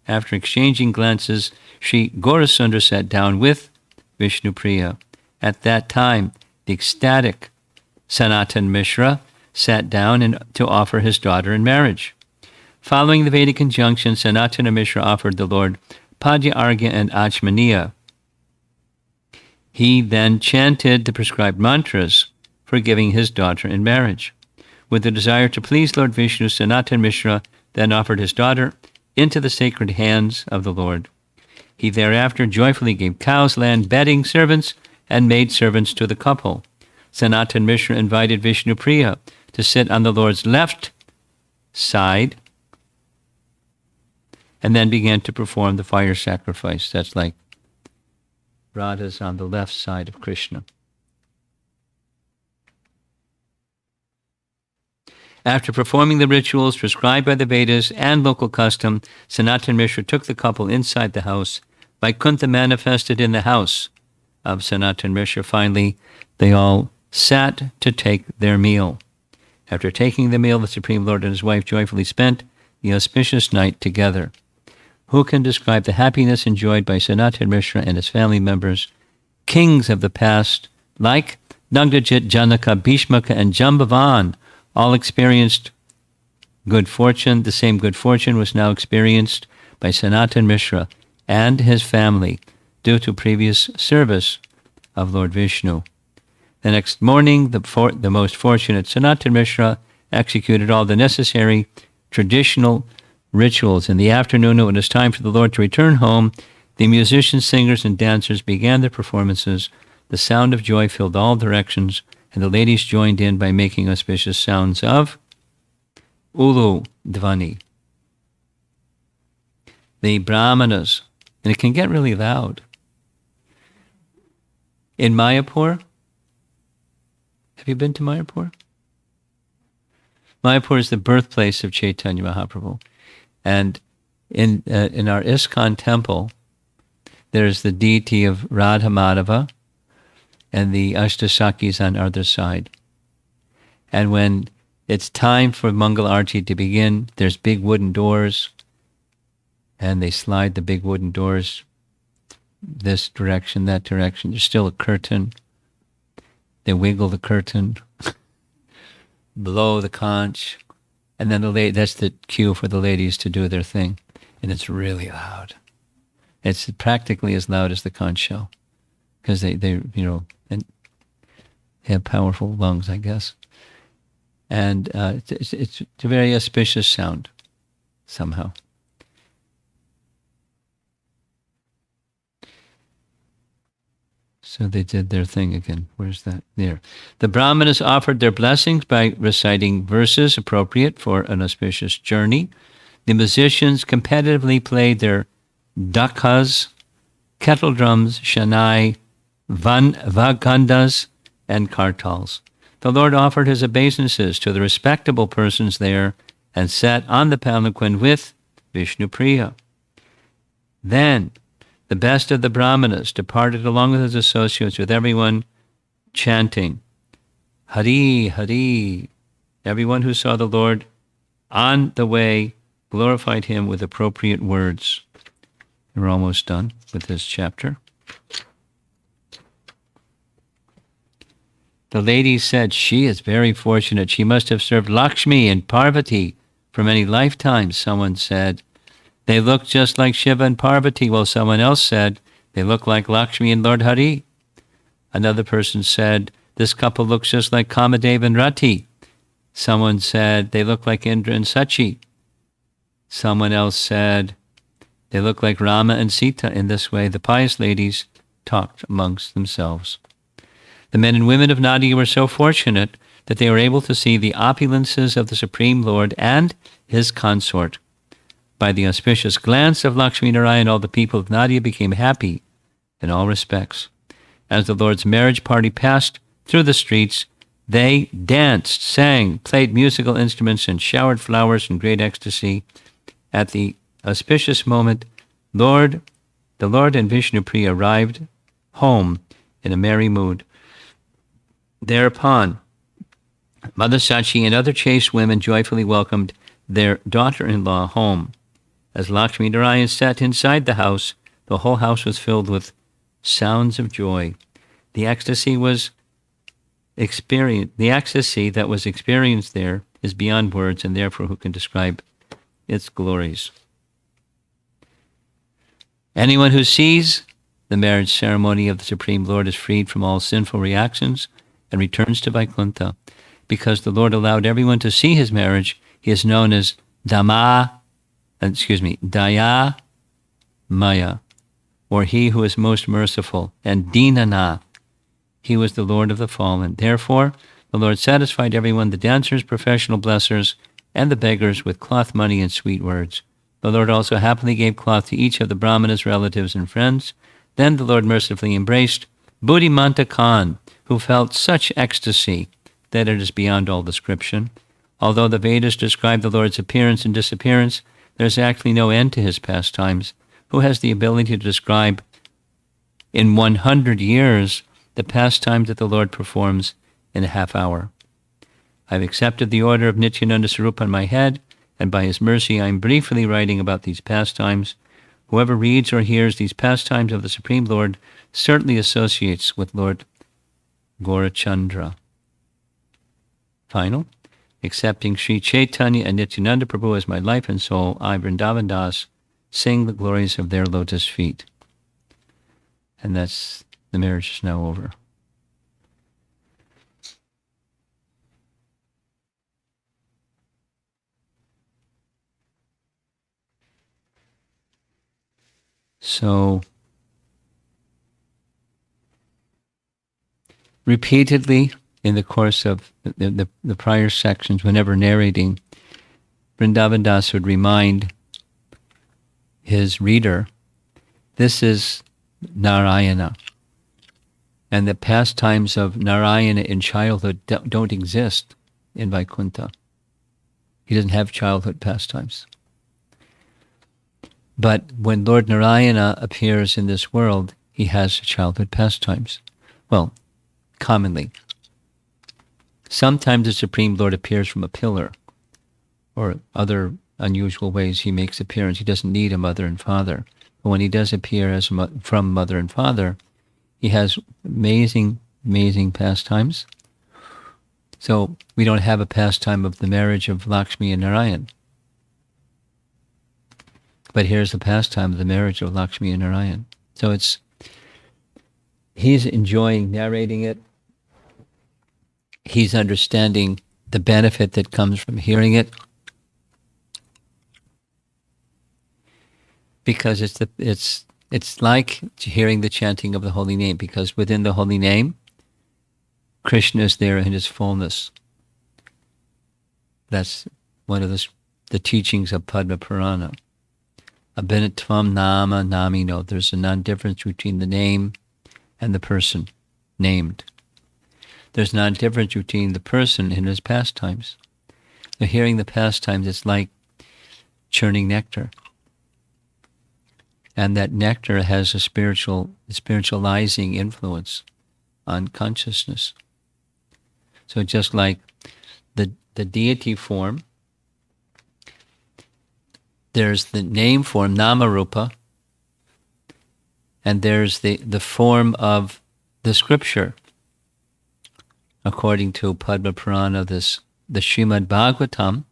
After exchanging glances, Sri Gaurasundara sat down with Vishnupriya. At that time, the ecstatic Sanatan Mishra sat down to offer his daughter in marriage. Following the Vedic injunction, Sanatana Mishra offered the Lord Padya Argya and Achmaniya. He then chanted the prescribed mantras for giving his daughter in marriage. With the desire to please Lord Vishnu, Sanatan Mishra then offered his daughter into the sacred hands of the Lord. He thereafter joyfully gave cows, land, bedding, servants, and maidservants to the couple. Sanatan Mishra invited Vishnupriya to sit on the Lord's left side and then began to perform the fire sacrifice. That's like Radha's on the left side of Krishna. After performing the rituals prescribed by the Vedas and local custom, Sanatan Mishra took the couple inside the house. Vaikuntha manifested in the house of Sanatan Mishra. Finally, they all sat to take their meal. After taking the meal, the Supreme Lord and his wife joyfully spent the auspicious night together. Who can describe the happiness enjoyed by Sanatan Mishra and his family members? Kings of the past, like Nagdajit, Janaka, Bhishmaka, and Jambavan, all experienced good fortune. The same good fortune was now experienced by Sanatan Mishra and his family due to previous service of Lord Vishnu. The next morning, the most fortunate Sanatan Mishra executed all the necessary traditional rituals. In the afternoon, when it was time for the Lord to return home, the musicians, singers, and dancers began their performances. The sound of joy filled all directions, and the ladies joined in by making auspicious sounds of Ulu Dvani. The Brahmanas, and it can get really loud. In Mayapur, have you been to Mayapur? Mayapur is the birthplace of Chaitanya Mahaprabhu. And in our ISKCON temple, there's the deity of Radha Madhava and the Ashtasakis on either side. And when it's time for Mangal Arati to begin, there's big wooden doors, and they slide the big wooden doors this direction, that direction. There's still a curtain. They wiggle the curtain, blow the conch, and then that's the cue for the ladies to do their thing. And it's really loud. It's practically as loud as the conch shell, because they and have powerful lungs, I guess. And it's a very auspicious sound, somehow. So they did their thing again. Where's that? There. The Brahmanas offered their blessings by reciting verses appropriate for an auspicious journey. The musicians competitively played their dakhas, kettle drums, shanai, vagandas, and kartals. The Lord offered his obeisances to the respectable persons there and sat on the palanquin with Vishnupriya. Then the best of the Brahmanas departed along with his associates, with everyone chanting, Hare, Hare. Everyone who saw the Lord on the way glorified him with appropriate words. We're almost done with this chapter. The lady said, she is very fortunate. She must have served Lakshmi and Parvati for many lifetimes. Someone said, they look just like Shiva and Parvati, while someone else said, they look like Lakshmi and Lord Hari. Another person said, this couple looks just like Kamadeva and Rati. Someone said, they look like Indra and Sachi. Someone else said, they look like Rama and Sita. In this way, the pious ladies talked amongst themselves. The men and women of Nadia were so fortunate that they were able to see the opulences of the Supreme Lord and his consort. By the auspicious glance of Lakshmi Narayan, all the people of Nadia became happy in all respects. As the Lord's marriage party passed through the streets, they danced, sang, played musical instruments, and showered flowers in great ecstasy. At the auspicious moment, the Lord and Vishnupriya arrived home in a merry mood. Thereupon, Mother Sachi and other chaste women joyfully welcomed their daughter-in-law home. As Lakshmi Narayan sat inside the house, the whole house was filled with sounds of joy. The ecstasy that was experienced there is beyond words, and therefore who can describe its glories? Anyone who sees the marriage ceremony of the Supreme Lord is freed from all sinful reactions and returns to Vaikuntha. Because the Lord allowed everyone to see his marriage, he is known as Daya Maya, or he who is most merciful, and Dinana, he was the Lord of the fallen. Therefore, the Lord satisfied everyone, the dancers, professional blessers, and the beggars, with cloth money and sweet words. The Lord also happily gave cloth to each of the Brahmanas' relatives and friends. Then the Lord mercifully embraced Buddhimanta Khan, who felt such ecstasy that it is beyond all description. Although the Vedas describe the Lord's appearance and disappearance, there is actually no end to his pastimes. Who has the ability to describe in 100 years the pastimes that the Lord performs in a half hour? I have accepted the order of Nityananda Sarup on my head, and by his mercy I am briefly writing about these pastimes. Whoever reads or hears these pastimes of the Supreme Lord certainly associates with Lord Gaurachandra. Final. Accepting Sri Chaitanya and Nityananda Prabhu as my life and soul, I, Vrindavan Das, sing the glories of their lotus feet. And the marriage is now over. So, repeatedly in the course of the prior sections, whenever narrating, Vrindavan Das would remind his reader, this is Narayana. And the pastimes of Narayana in childhood don't exist in Vaikuntha. He doesn't have childhood pastimes. But when Lord Narayana appears in this world, he has childhood pastimes. Well, commonly. Sometimes the Supreme Lord appears from a pillar or other unusual ways he makes appearance. He doesn't need a mother and father. But when he does appear as from mother and father, he has amazing, amazing pastimes. So we don't have a pastime of the marriage of Lakshmi and Narayan. But here's the pastime of the marriage of Lakshmi and Narayan. So he's enjoying narrating it. He's understanding the benefit that comes from hearing it. Because it's like hearing the chanting of the holy name, because within the holy name, Krishna is there in his fullness. That's one of the teachings of Padma Purana. Abhinatvam nama namino. There's a non-difference between the name and the person named. There's non-difference between the person and his pastimes. So hearing the pastimes, it's like churning nectar. And that nectar has a spiritualizing influence on consciousness. So just like the deity form, there's the name form, Namarupa, and there's the form of the scripture. According to Padma Purana, the Srimad Bhagavatam,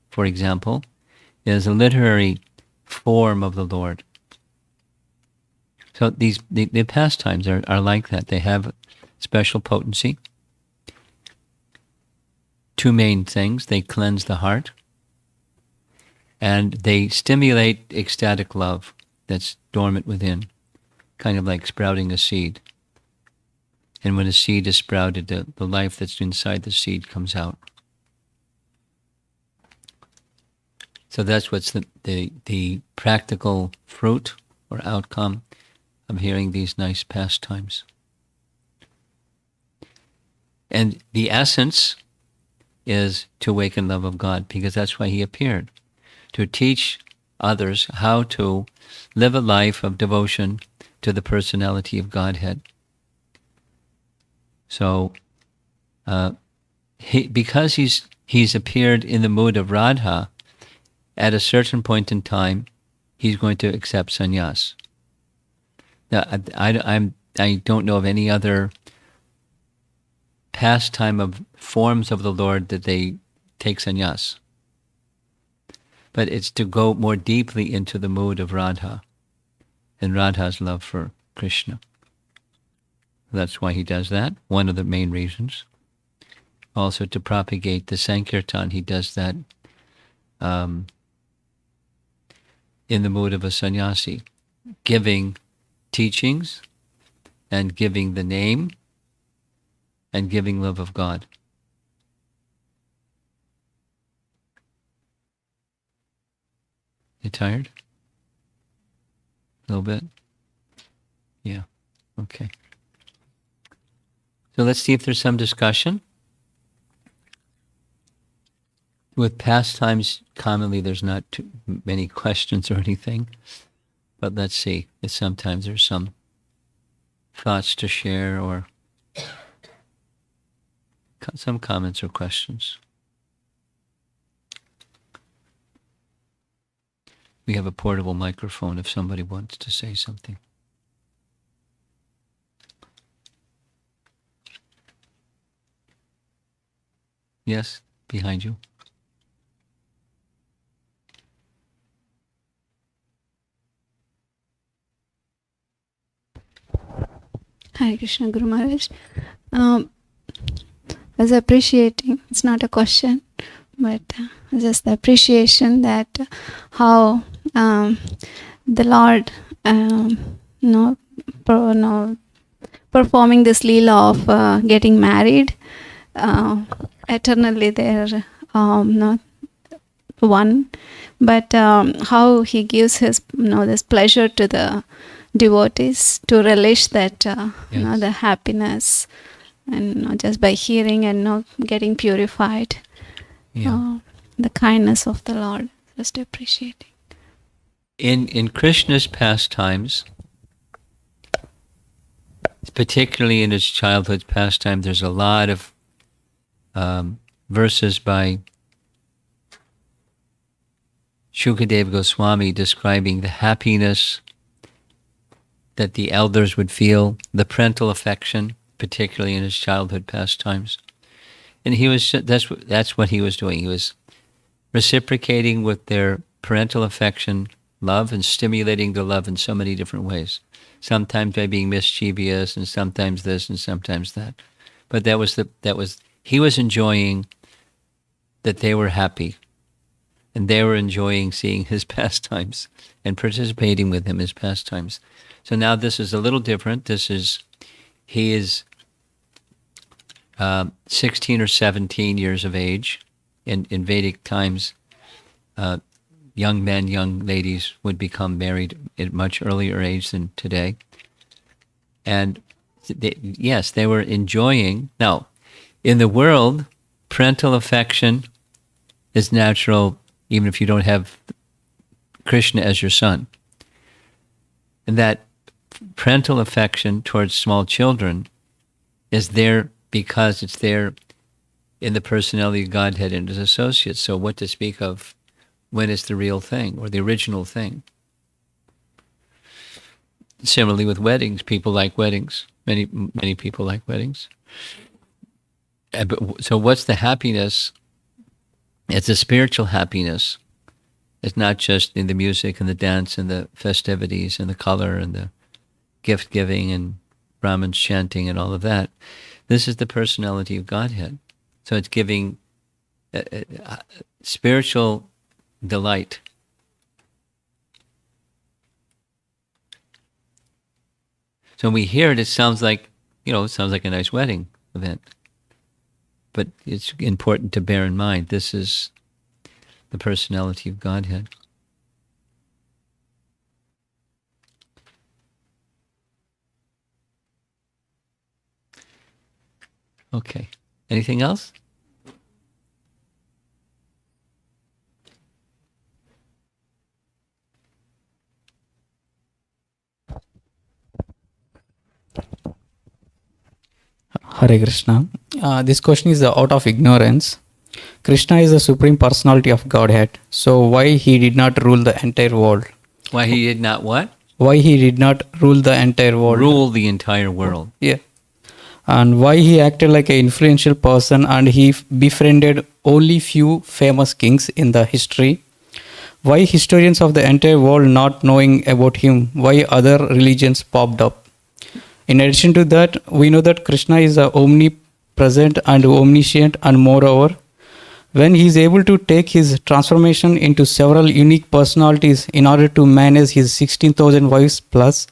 for example, is a literary form of the Lord. So the pastimes are like that. They have special potency. Two main things: they cleanse the heart, and they stimulate ecstatic love that's dormant within, kind of like sprouting a seed. And when a seed is sprouted, the life that's inside the seed comes out. So that's what's the practical fruit or outcome of hearing these nice pastimes. And the essence is to awaken love of God, because that's why he appeared, to teach others how to live a life of devotion to the personality of Godhead. So, because he's appeared in the mood of Radha, at a certain point in time, he's going to accept sannyas. Now, I don't know of any other pastime of forms of the Lord that they take sannyas. But it's to go more deeply into the mood of Radha and Radha's love for Krishna. That's why he does that, one of the main reasons. Also to propagate the Sankirtan, he does that in the mood of a sannyasi, giving teachings and giving the name and giving love of God. You tired? A little bit? Yeah. Okay. So let's see if there's some discussion. With pastimes, commonly there's not too many questions or anything. But let's see if sometimes there's some thoughts to share or some comments or questions. We have a portable microphone if somebody wants to say something. Yes, behind you. Hare Krishna, Guru Maharaj. I was appreciating, it's not a question, but just the appreciation that how the Lord performing this leela of getting married, eternally they're not one, but how he gives his this pleasure to the devotees to relish that Yes. the happiness, and just by hearing and getting purified. Yeah. The kindness of the Lord, just appreciating. In Krishna's pastimes, particularly in his childhood pastime, there's a lot of verses by Shukadeva Goswami describing the happiness that the elders would feel, the parental affection, particularly in his childhood pastimes. And that's what he was doing. He was reciprocating with their parental affection, love, and stimulating the love in so many different ways. Sometimes by being mischievous, and sometimes this, and sometimes that. But he was enjoying that they were happy, and they were enjoying seeing his pastimes and participating with him in his pastimes. So now this is a little different. He is 16 or 17 years of age. In Vedic times, young men, young ladies would become married at much earlier age than today. And they were enjoying. Now, in the world, parental affection is natural, even if you don't have Krishna as your son. And that parental affection towards small children is there because it's there in the personality of Godhead and his associates. So what to speak of when it's the real thing or the original thing? Similarly with weddings, people like weddings. Many people like weddings. So what's the happiness? It's a spiritual happiness. It's not just in the music and the dance and the festivities and the color and the gift giving and Brahmins chanting and all of that. This is the personality of Godhead. So it's giving spiritual delight. So when we hear it, it sounds like a nice wedding event. But it's important to bear in mind, this is the personality of Godhead. Okay. Anything else? Hare Krishna. This question is out of ignorance. Krishna is the Supreme Personality of Godhead. So why he did not rule the entire world? Why he did not what? Why he did not rule the entire world? Rule the entire world. Yeah. And why he acted like an influential person and he befriended only few famous kings in the history? Why historians of the entire world not knowing about him? Why other religions popped up? In addition to that, we know that Krishna is omnipresent and omniscient, and moreover, when he is able to take his transformation into several unique personalities in order to manage his 16,000 wives plus,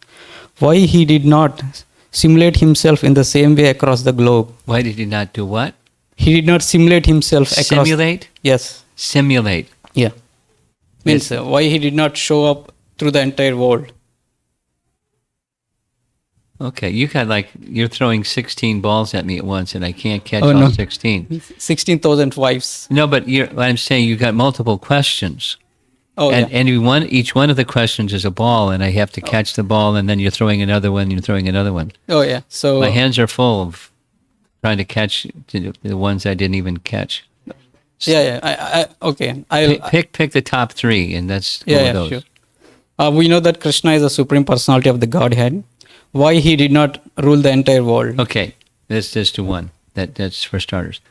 why he did not simulate himself in the same way across the globe? Why did he not do what? He did not simulate himself across... Simulate? Yes. Simulate. Yeah. Means why he did not show up through the entire world? Okay, you're throwing 16 balls at me at once, and I can't catch Oh, all no. 16. 16,000 wives. No, but I'm saying you got multiple questions. Oh, And yeah. each one of the questions is a ball, and I have to catch the ball, and then you're throwing another one, you're throwing another one. Oh, yeah. So... My hands are full of trying to catch the ones I didn't even catch. Yeah. Okay. Pick the top three, and let's go with those. Sure. We know that Krishna is the Supreme Personality of the Godhead. Why he did not rule the entire world? Okay, let's just do one. That's for starters.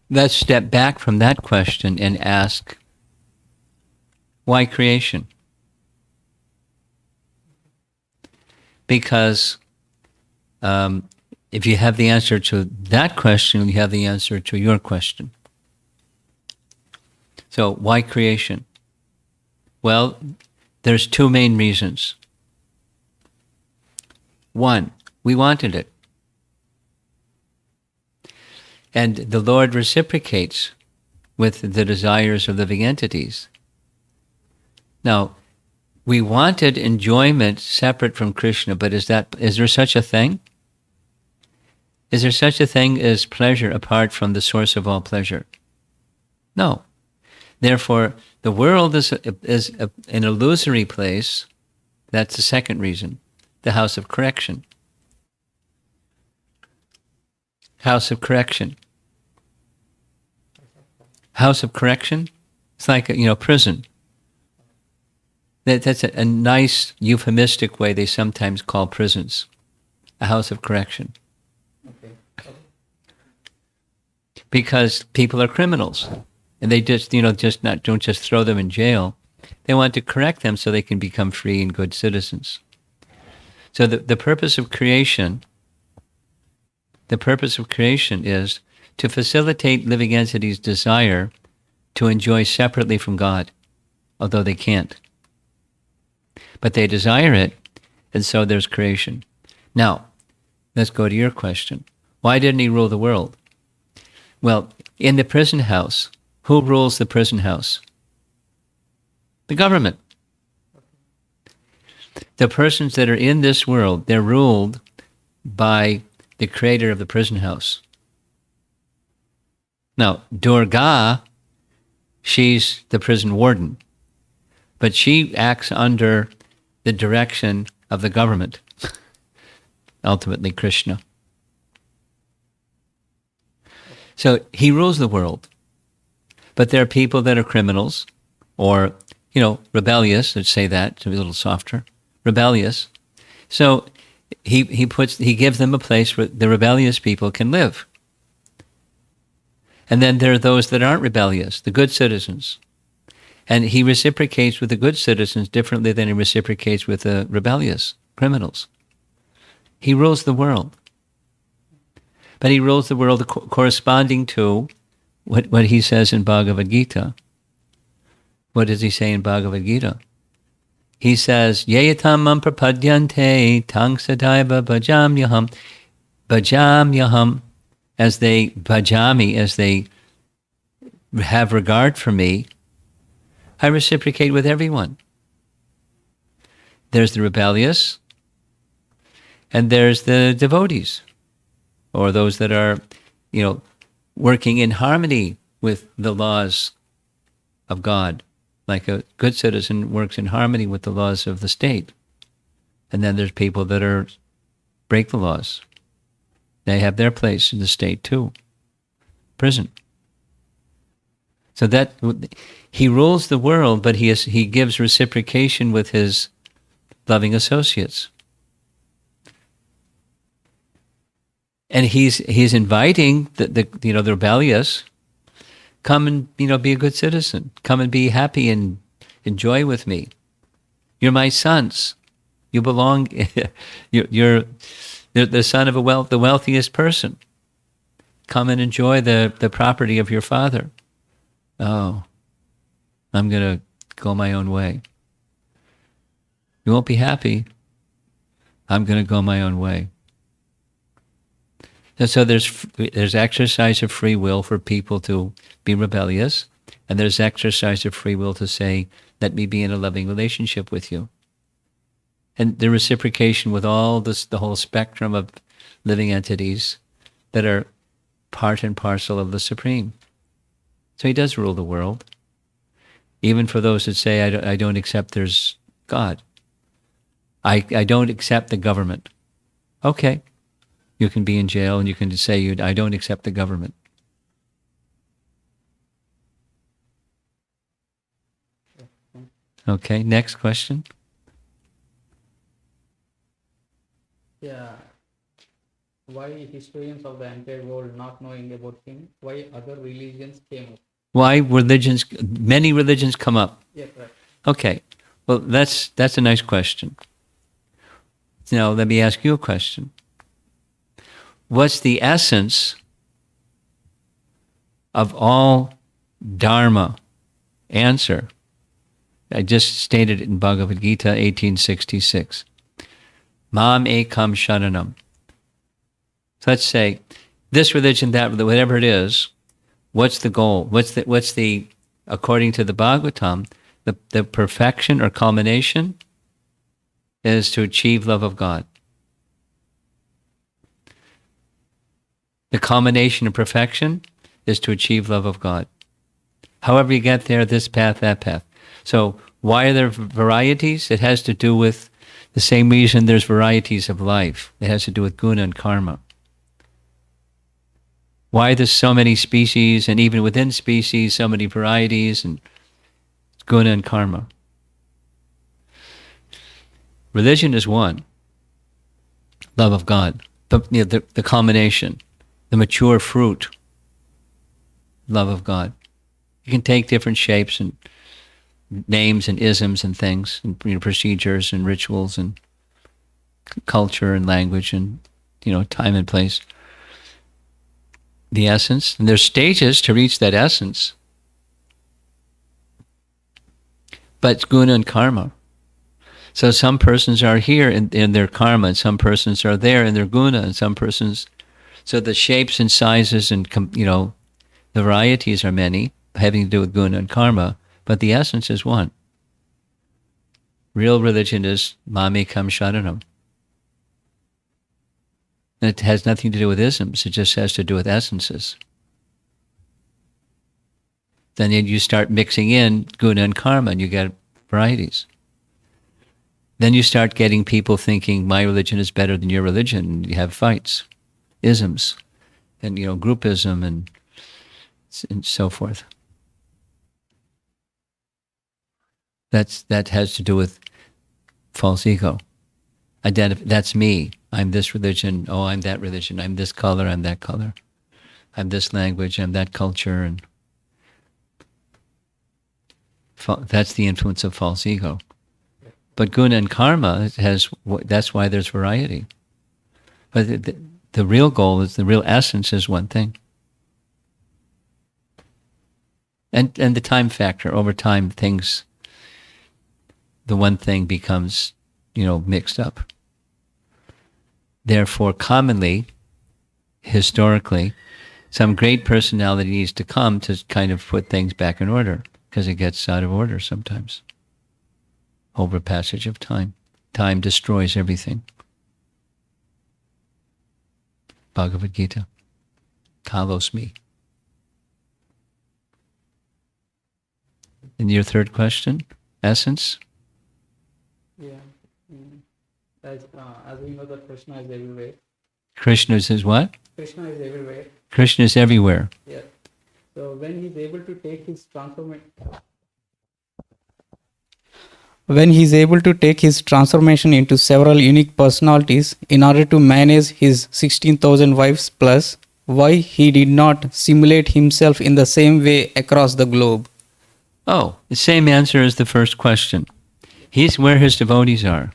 Let's step back from that question and ask, why creation? Because if you have the answer to that question, you have the answer to your question. So why creation? Well, there's two main reasons. One, we wanted it. And the Lord reciprocates with the desires of living entities. Now, we wanted enjoyment separate from Krishna, but is there such a thing? Is there such a thing as pleasure apart from the source of all pleasure? No. Therefore, the world is an illusory place. That's the second reason. The house of correction. House of correction. House of correction? It's like, prison. That's a nice euphemistic way they sometimes call prisons. A house of correction. Okay. Because people are criminals. And they just, don't just throw them in jail. They want to correct them so they can become free and good citizens. So the purpose of creation is to facilitate living entities' desire to enjoy separately from God, although they can't. But they desire it, and so there's creation. Now, let's go to your question. Why didn't he rule the world? Well, in the prison house, who rules the prison house? The government. The persons that are in this world, they're ruled by the creator of the prison house. Now, Durga, she's the prison warden, but she acts under the direction of the government, ultimately Krishna. So he rules the world, but there are people that are criminals or, rebellious, let's say that, to be a little softer, rebellious. So he gives them a place where the rebellious people can live. And then there are those that aren't rebellious, the good citizens. And he reciprocates with the good citizens differently than he reciprocates with the rebellious criminals. He rules the world. But he rules the world corresponding to what he says in Bhagavad Gita. What does he say in Bhagavad Gita? He says, Yeyatam mam prapadyante tang sadaiva bhajamyaham. Bhajamyaham, as they have regard for me, I reciprocate with everyone. There's the rebellious, and there's the devotees, or those that are, working in harmony with the laws of God. Like a good citizen works in harmony with the laws of the state. And then there's people that break the laws. They have their place in the state too. Prison. So that he rules the world, but he gives reciprocation with his loving associates. And he's inviting the rebellious, come and be a good citizen. Come and be happy and enjoy with me. You're my sons. You belong. You're the son of the wealthiest person. Come and enjoy the property of your father. Oh, I'm going to go my own way. You won't be happy. I'm going to go my own way. And so there's exercise of free will for people to be rebellious, and there's exercise of free will to say, let me be in a loving relationship with you. And the reciprocation with all the whole spectrum of living entities that are part and parcel of the Supreme. So he does rule the world. Even for those that say, I don't accept there's God. I don't accept the government. Okay. You can be in jail and you can say, I don't accept the government. Okay, next question. Yeah. Why historians of the entire world not knowing about him? Why other religions came up? Why many religions come up? Yeah, right. Okay, well, that's a nice question. Now, let me ask you a question. What's the essence of all Dharma? Answer. I just stated it in Bhagavad Gita 1866. Mam ekam sharanam. So let's say this religion, that, whatever it is, what's the goal? What's the according to the Bhagavatam, the perfection or culmination is to achieve love of God. The culmination of perfection is to achieve love of God. However you get there, this path, that path. So why are there varieties? It has to do with the same reason there's varieties of life. It has to do with guna and karma. Why there's so many species, and even within species, so many varieties, and guna and karma. Religion is one. Love of God. The culmination. The mature fruit. Love of God. You can take different shapes and names and isms and things, and procedures and rituals and culture and language and time and place. The essence, and there's stages to reach that essence. But it's guna and karma. So some persons are here in their karma, and some persons are there in their guna, and some persons. So the shapes and sizes and the varieties are many, having to do with guna and karma, but the essence is one. Real religion is mamekam sharanam. It has nothing to do with isms. It just has to do with essences. Then you start mixing in guna and karma, and you get varieties. Then you start getting people thinking my religion is better than your religion, and you have fights, isms, and groupism, and so forth. That has to do with false ego. That's me. I'm this religion. Oh, I'm that religion. I'm this color. I'm that color. I'm this language. I'm that culture. And that's the influence of false ego. But guna and karma that's why there's variety. But the real goal is, the real essence is one thing. And the time factor, over time, the one thing becomes, mixed up. Therefore, commonly, historically, some great personality needs to come to kind of put things back in order, because it gets out of order sometimes. Over passage of time. Time destroys everything. Bhagavad Gita. Kalos me. And your third question? Essence? Yeah. As we know that Krishna is everywhere. Krishna is what? Krishna is everywhere. Krishna is everywhere. Yeah. So when he's able to take his transformation into several unique personalities in order to manage his 16,000 wives plus, why he did not simulate himself in the same way across the globe? Oh, the same answer as the first question. He's where his devotees are.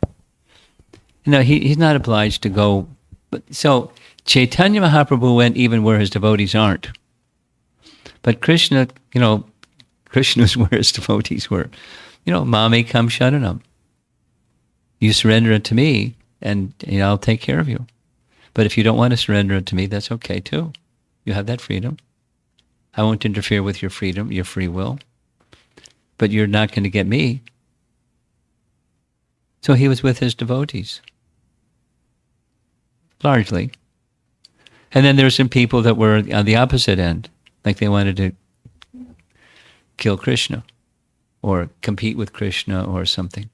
He's not obliged to go. So Chaitanya Mahaprabhu went even where his devotees aren't. But Krishna, Krishna's where his devotees were. Mamekam sharanam. You surrender it to me, and I'll take care of you. But if you don't want to surrender it to me, that's okay too. You have that freedom. I won't interfere with your freedom, your free will. But you're not going to get me. So he was with his devotees. Largely. And then there were some people that were on the opposite end, like they wanted to kill Krishna or compete with Krishna or something.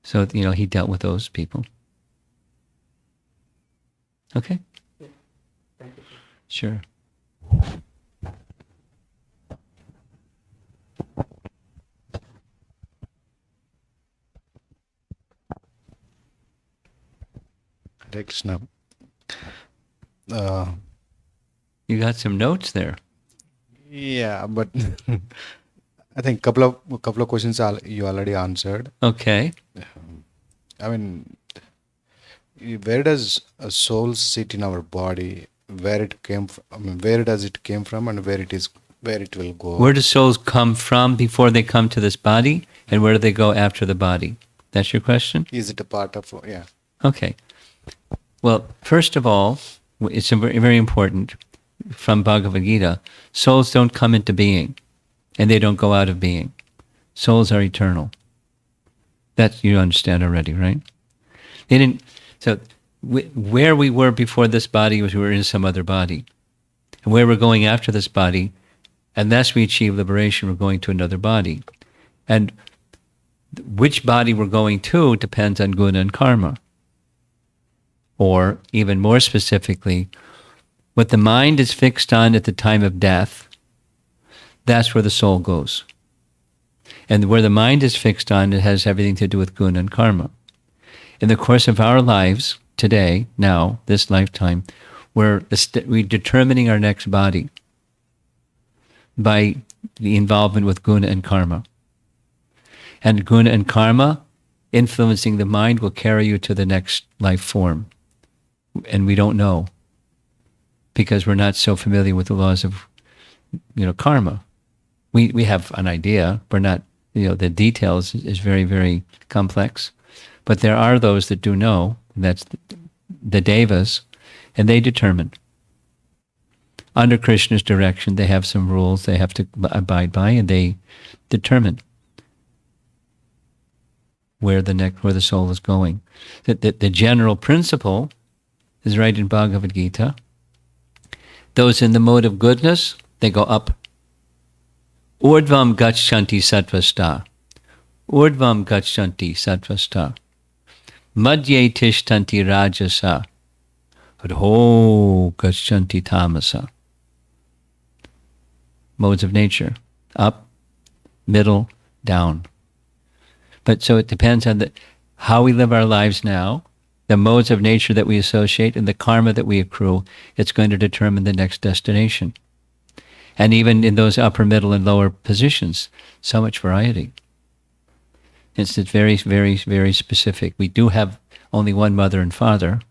So, he dealt with those people. Okay? Thank you. Sure. Hare Krishna. You got some notes there. Yeah, but I think couple of questions you already answered. Okay. I mean, where does a soul sit in our body? Where it came from? Where does it came from, and where it will go? Where do souls come from before they come to this body, and where do they go after the body? That's your question? Is it a part of? Yeah. Okay. Well, first of all, it's very, very important from Bhagavad Gita. Souls don't come into being, and they don't go out of being. Souls are eternal. That you understand already, right? They didn't. So where we were before this body was we were in some other body, and where we're going after this body, unless we achieve liberation, we're going to another body, and which body we're going to depends on guna and karma. Or even more specifically, What the mind is fixed on at the time of death, that's where the soul goes. And where the mind is fixed on, it has everything to do with guna and karma. In the course of our lives, today, now, this lifetime, we're determining our next body by the involvement with guna and karma. And guna and karma, influencing the mind, will carry you to the next life form. And we don't know, because we're not so familiar with the laws of, karma. We have an idea. We're not, the details is very, very complex. But there are those that do know, and that's the devas, and they determine. Under Krishna's direction, they have some rules they have to abide by, and they determine where the soul is going. The general principle is right in Bhagavad Gita. Those in the mode of goodness, they go up. Urdvam gachanti sattvasta. Urdvam gachanti sattvasta. Madhye tishtanti rajasa. Adho gachanti tamasa. Modes of nature. Up, middle, down. But so it depends on how we live our lives now, the modes of nature that we associate, and the karma that we accrue. It's going to determine the next destination. And even in those upper, middle, and lower positions, so much variety. It's very, very, very specific. We do have only one mother and father,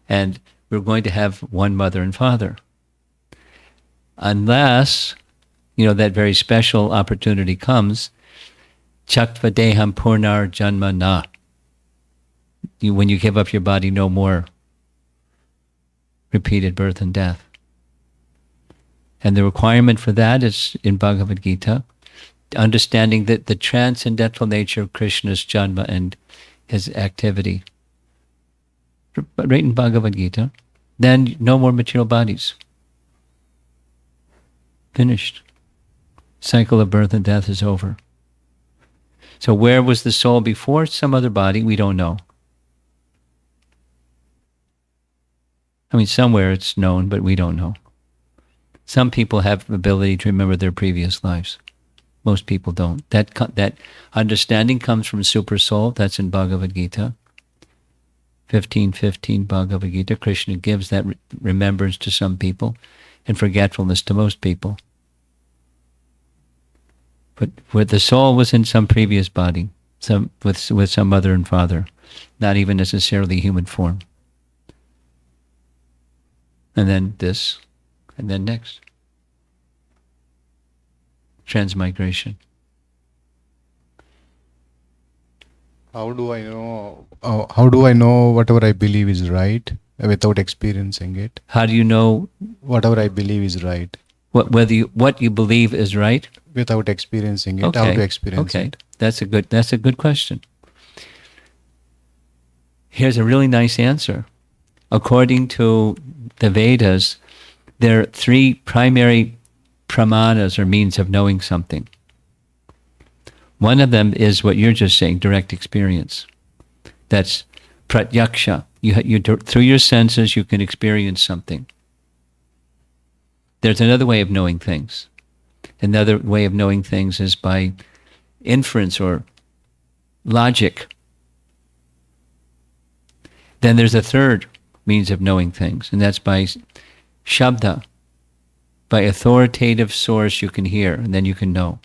and we're going to have one mother and father. Unless, that very special opportunity comes, Chaktva deham purnar janma na. When you give up your body, no more repeated birth and death. And the requirement for that is in Bhagavad Gita, understanding that the transcendental nature of Krishna's janma and his activity. Right in Bhagavad Gita, then no more material bodies. Finished. Cycle of birth and death is over. So where was the soul before? Some other body, we don't know. Somewhere it's known, but we don't know. Some people have the ability to remember their previous lives. Most people don't. That understanding comes from Super Soul. That's in Bhagavad Gita. 15:15 Bhagavad Gita. Krishna gives that remembrance to some people and forgetfulness to most people. But where the soul was in some previous body, with some mother and father, not even necessarily human form. And then this, and then next. Transmigration. How do I know whatever I believe is right without experiencing it? How do you know whatever I believe is right? What you believe is right? Without experiencing it, okay. How to experience it? That's a good question. Here's a really nice answer. According to the Vedas, there are 3 primary pramanas, or means of knowing something. One of them is what you're just saying, direct experience. That's pratyaksha. You through your senses, you can experience something. There's another way of knowing things. Another way of knowing things is by inference or logic. Then there's a third means of knowing things, and that's by shabda. By authoritative source you can hear, and then you can know.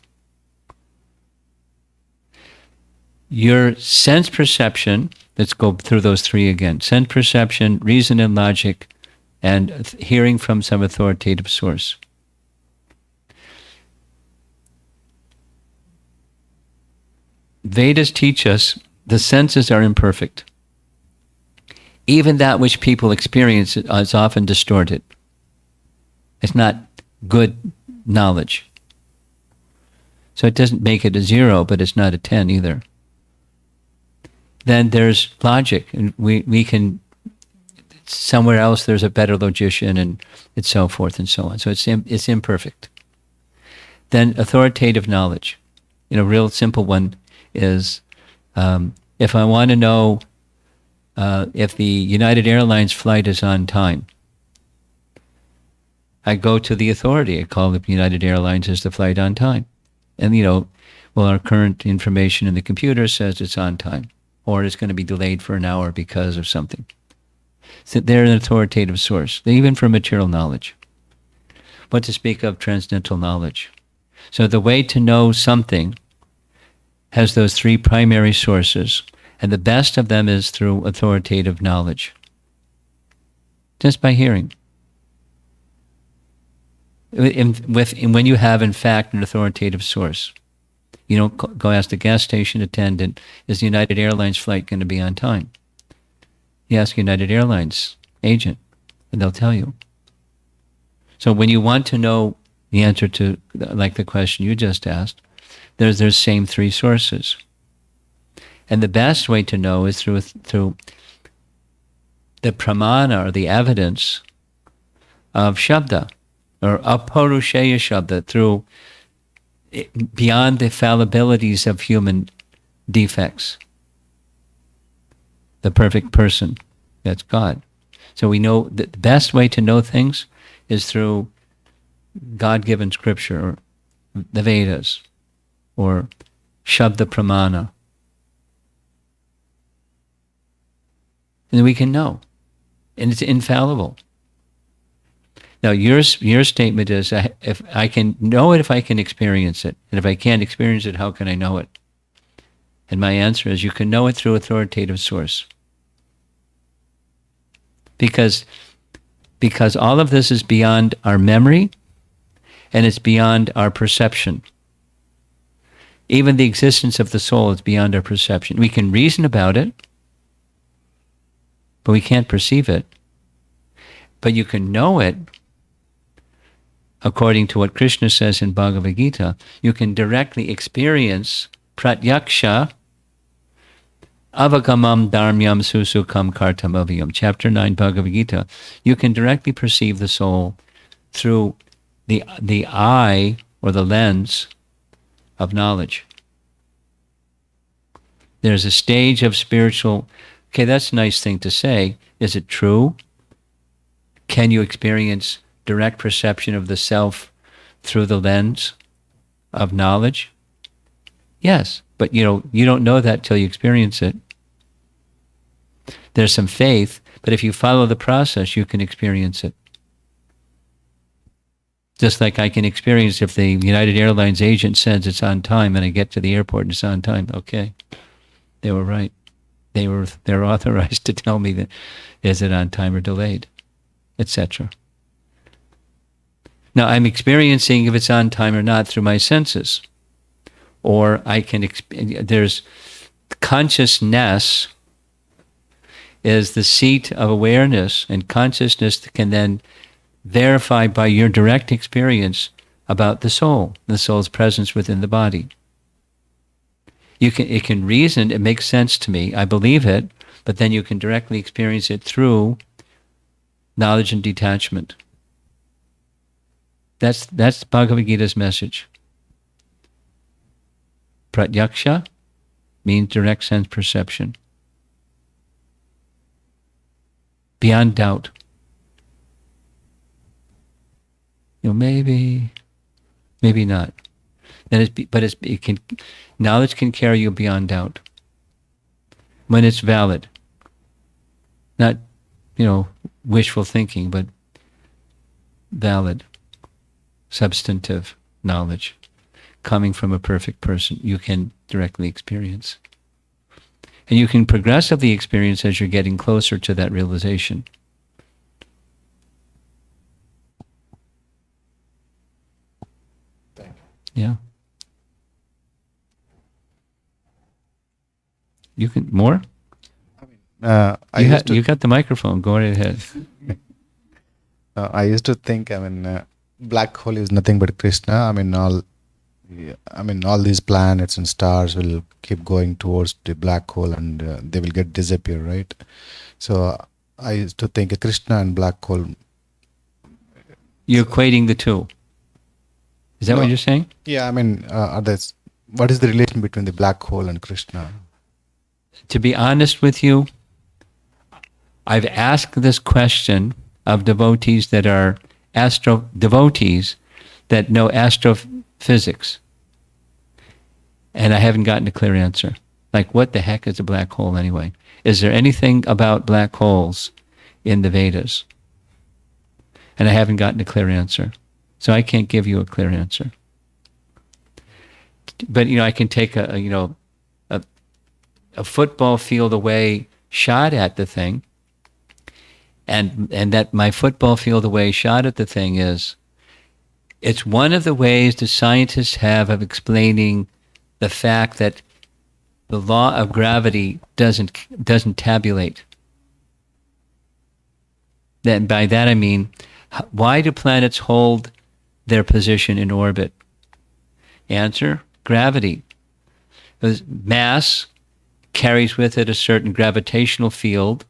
Your sense perception, let's go through those 3 again. Sense perception, reason and logic, and hearing from some authoritative source. Vedas teach us the senses are imperfect. Even that which people experience is often distorted. It's not good knowledge. So it doesn't make it a 0, but it's not a 10 either. Then there's logic, and we can, somewhere else there's a better logician, and it's so forth and so on. So it's imperfect. Then authoritative knowledge. A real simple one is, if I want to know if the United Airlines flight is on time, I go to the authority. I call up United Airlines, is the flight on time? And, well, our current information in the computer says it's on time, or it's going to be delayed for an hour because of something. So they're an authoritative source, even for material knowledge. What to speak of transcendental knowledge. So the way to know something has those three primary sources, and the best of them is through authoritative knowledge. Just by hearing. When you have, in fact, an authoritative source. You don't go ask the gas station attendant, is the United Airlines flight going to be on time? You ask United Airlines agent, and they'll tell you. So when you want to know the answer to, like the question you just asked, there's those same three sources. And the best way to know is through the pramana, or the evidence of shabda, or aparusheya shabda, through beyond the fallibilities of human defects. The perfect person, that's God. So we know that the best way to know things is through God-given scripture, or the Vedas, or Shabda Pramana. And we can know. And it's infallible. Now, your statement is, if I can know it, if I can experience it. And if I can't experience it, how can I know it? And my answer is, you can know it through authoritative source. Because all of this is beyond our memory, and it's beyond our perception. Even the existence of the soul is beyond our perception. We can reason about it, but we can't perceive it. But you can know it, according to what Krishna says in Bhagavad Gita. You can directly experience pratyaksha avagamam dharmyam susukam kartam avyam. Chapter 9 Bhagavad Gita. You can directly perceive the soul through the eye, or the lens of knowledge. There's a stage of spiritual, okay, that's a nice thing to say. Is it true? Can you experience direct perception of the self through the lens of knowledge? Yes, but you don't know that till you experience it. There's some faith, but if you follow the process, you can experience it. Just like I can experience if the United Airlines agent says it's on time and I get to the airport and it's on time. Okay, they were right. They're authorized to tell me that is it on time or delayed, etc. Now I'm experiencing if it's on time or not through my senses, or I can. There's consciousness is the seat of awareness, and consciousness can then verify by your direct experience about the soul's presence within the body. It can reason, it makes sense to me, I believe it, but then you can directly experience it through knowledge and detachment. That's Bhagavad Gita's message. Pratyaksha means direct sense perception. Beyond doubt. Maybe not. Knowledge can carry you beyond doubt when it's valid. Not, wishful thinking, but valid, substantive knowledge coming from a perfect person you can directly experience. And you can progressively experience as you're getting closer to that realization. Yeah. You can more? You got the microphone. Go right ahead. I used to think, black hole is nothing but Krishna. All these planets and stars will keep going towards the black hole, and they will disappear, right? So I used to think Krishna and black hole. You're equating the two. Is that what you're saying? Yeah, what is the relation between the black hole and Krishna? To be honest with you, I've asked this question of devotees that are devotees that know astrophysics. And I haven't gotten a clear answer. Like, what the heck is a black hole anyway? Is there anything about black holes in the Vedas? And I haven't gotten a clear answer. So I can't give you a clear answer. But, I can take a football field away shot at the thing. And that my football field away shot at the thing it's one of the ways the scientists have of explaining the fact that the law of gravity doesn't tabulate. Then by that I mean, why do planets hold their position in orbit? Answer: gravity. Because mass carries with it a certain gravitational field,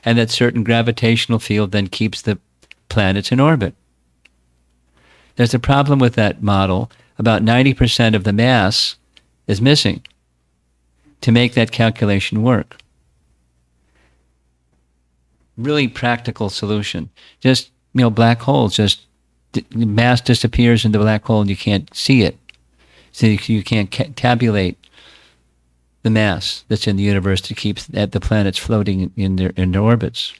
and that certain gravitational field then keeps the planets in orbit. There's a problem with that model. About 90% of the mass is missing to make that calculation work. Really practical solution. Just, black holes, mass disappears in the black hole and you can't see it. So you can't tabulate the mass that's in the universe to keep the planets floating in their orbits.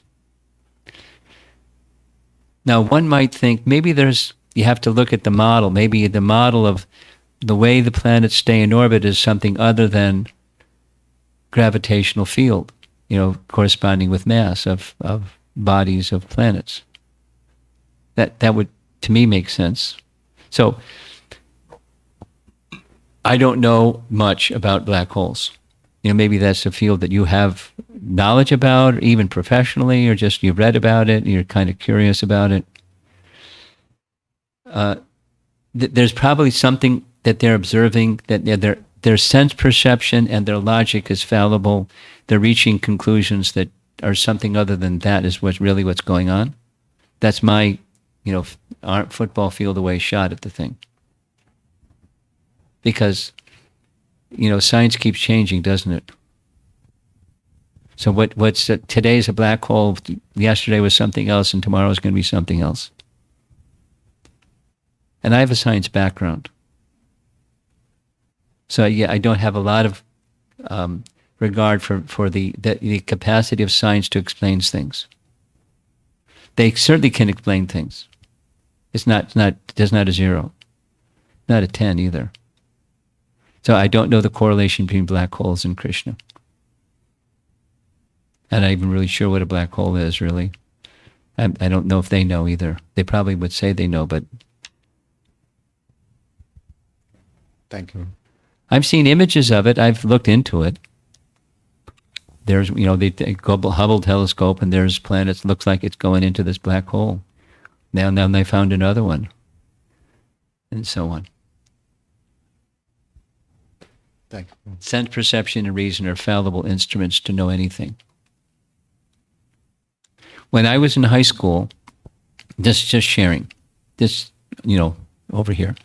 Now, one might think maybe you have to look at the model. Maybe the model of the way the planets stay in orbit is something other than gravitational field, corresponding with mass of bodies of planets. That would, to me, make sense. So, I don't know much about black holes. Maybe that's a field that you have knowledge about, or even professionally, or just you've read about it and you're kind of curious about it. There's probably something that they're observing, that their sense perception and their logic is fallible. They're reaching conclusions that are something other than that is what's going on. That's my, football field away shot at the thing. Because, science keeps changing, doesn't it? So what's today's a black hole, yesterday was something else, and tomorrow is going to be something else. And I have a science background. So I don't have a lot of regard for the capacity of science to explain things. They certainly can explain things. It's not a 0, not a 10 either. So I don't know the correlation between black holes and Krishna. I'm not even really sure what a black hole is, really. I don't know if they know either. They probably would say they know, but... Thank you. I've seen images of it. I've looked into it. There's, the Hubble telescope, and there's planets. Looks like it's going into this black hole. Now they found another one, and so on. Thank you. Sense perception and reason are fallible instruments to know anything. When I was in high school, just sharing, over here.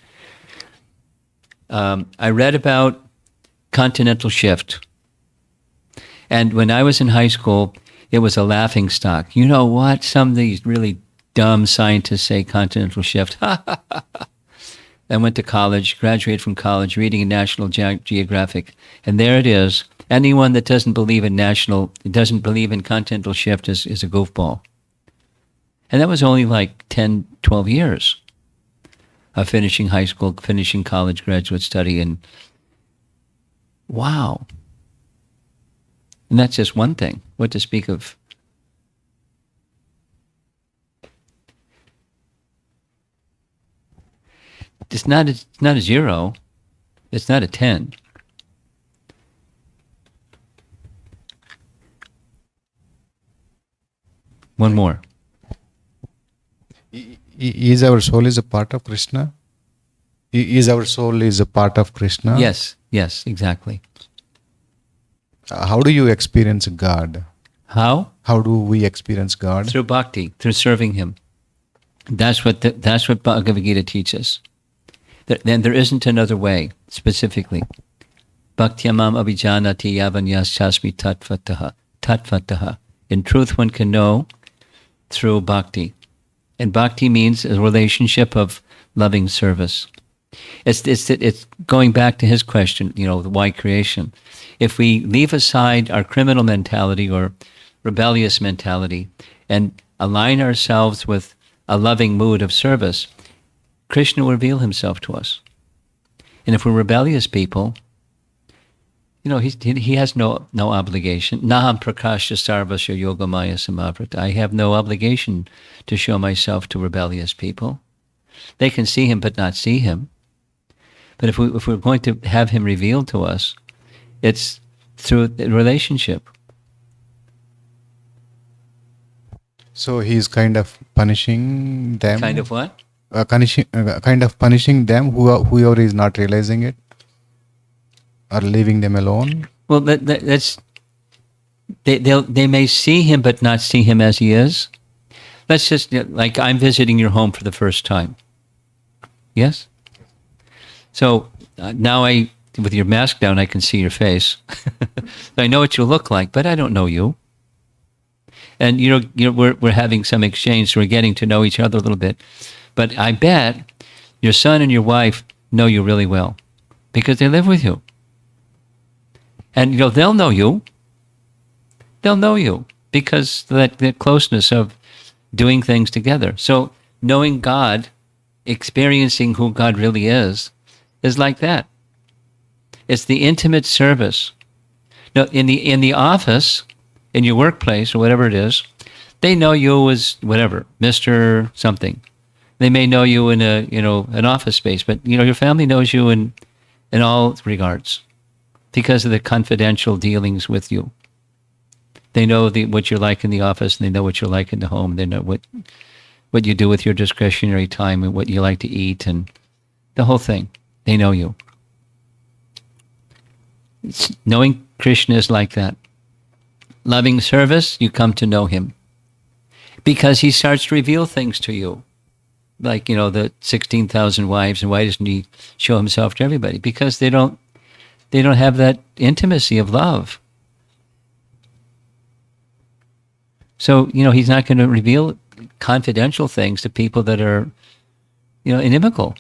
I read about continental shift. And when I was in high school, it was a laughing stock. You know what? Some of these really dumb scientists say continental shift. I went to college, graduated from college, reading in National Geographic. And there it is. Anyone that doesn't believe in continental shift is a goofball. And that was only like 10, 12 years of finishing high school, finishing college, graduate study, and wow. And that's just one thing. What to speak of? It's not a 0. It's not a 10. One more. Is our soul is a part of Krishna? Is our soul is a part of Krishna? Yes, exactly. How do you experience God? How? How do we experience God? Through bhakti, through serving Him. That's what Bhagavad Gita teaches. Then there isn't another way, specifically. Bhaktyamam abhijanati yavanyas chasmi tatvataha. In truth, one can know through bhakti. And bhakti means a relationship of loving service. It's going back to his question, why creation? If we leave aside our criminal mentality or rebellious mentality and align ourselves with a loving mood of service, Krishna will reveal himself to us. And if we're rebellious people, he has no obligation. Naham prakasha sarvasya yogamaya samavrata. I have no obligation to show myself to rebellious people. They can see him but not see him. But if we're going to have him revealed to us, it's through the relationship. So he's kind of punishing them. Kind of what? Kind of punishing them, whoever is not realizing it, or leaving them alone. Well, that's they may see him but not see him as he is. Let's just, like, I'm visiting your home for the first time. Yes? So now with your mask down, I can see your face. I know what you look like, but I don't know you. And we're having some exchange, so we're getting to know each other a little bit. But I bet your son and your wife know you really well because they live with you. And they'll know you. They'll know you because that closeness of doing things together. So knowing God, experiencing who God really is like that. It's the intimate service. Now, in the office, in your workplace or whatever it is, they know you as whatever, Mr. something. They may know you in an office space, but your family knows you in all regards because of the confidential dealings with you. They know what you're like in the office, and they know what you're like in the home. They know what you do with your discretionary time and what you like to eat and the whole thing. They know you. Knowing Krishna is like that. Loving service, you come to know him because he starts to reveal things to you. Like, the 16,000 wives, and why doesn't he show himself to everybody? Because they don't have that intimacy of love. So, he's not going to reveal confidential things to people that are, inimical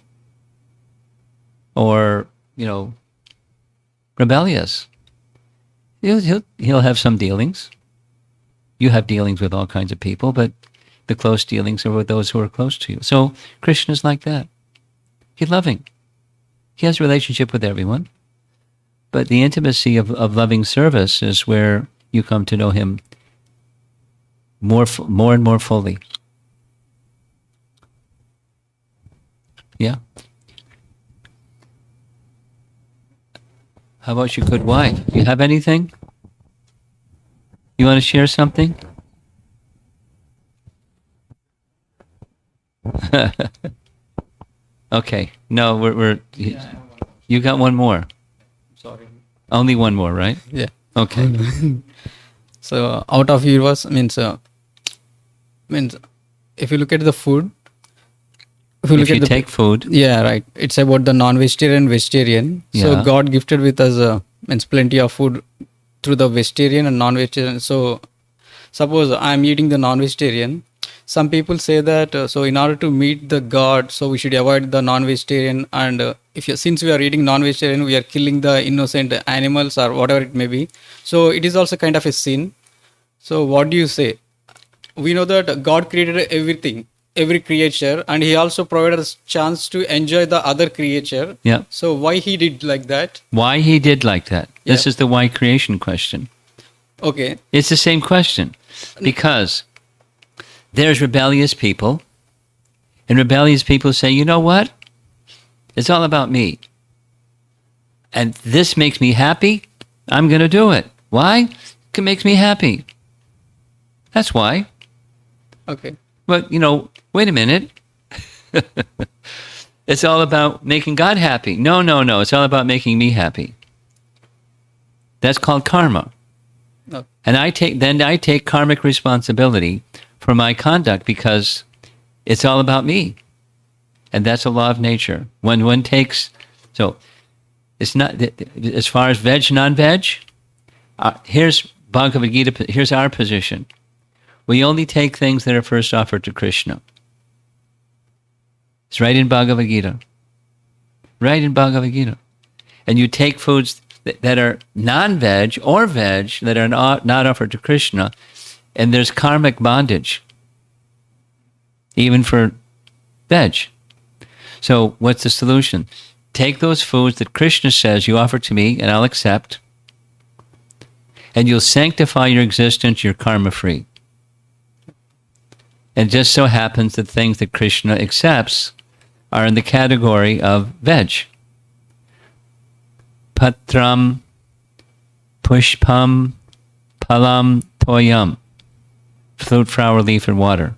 or, rebellious. He'll have some dealings. You have dealings with all kinds of people, but the close dealings are with those who are close to you. So Krishna's like that. He's loving. He has a relationship with everyone. But the intimacy of loving service is where you come to know him more and more fully. Yeah. How about your good wife? You have anything? You want to share something? Okay. No, we're you got one more. Sorry. Only one more, right? Yeah. Okay. So out of universe means if you look at the food, If you take food, yeah, right. It's about the non-vegetarian, vegetarian. So Yeah. God gifted with us means plenty of food through the vegetarian and non-vegetarian. So suppose I'm eating the non-vegetarian. Some people say that so in order to meet the God, so we should avoid the non-vegetarian. And since we are eating non-vegetarian, we are killing the innocent animals or whatever it may be. So it is also kind of a sin. So what do you say? We know that God created everything, every creature, and he also provided us chance to enjoy the other creature. Yeah. So why he did like that? Why he did like that? Yeah. This is the why creation question. Okay. It's the same question. Because there's rebellious people, and rebellious people say, you know what? It's all about me. And this makes me happy. I'm going to do it. Why? It makes me happy. That's why. Okay. But, wait a minute. It's all about making God happy. No. It's all about making me happy. That's called karma. No. And I take karmic responsibility for my conduct because it's all about me. And that's a law of nature. When one takes, so it's not, as far as veg, non-veg, here's Bhagavad Gita, here's our position. We only take things that are first offered to Krishna. It's right in Bhagavad Gita. Right in Bhagavad Gita. And you take foods that are non-veg or veg that are not offered to Krishna, and there's karmic bondage, even for veg. So what's the solution? Take those foods that Krishna says you offer to me, and I'll accept, and you'll sanctify your existence, you're karma-free. And it just so happens that things that Krishna accepts are in the category of veg. Patram, pushpam, palam, toyam. Fruit, flower, leaf, and water.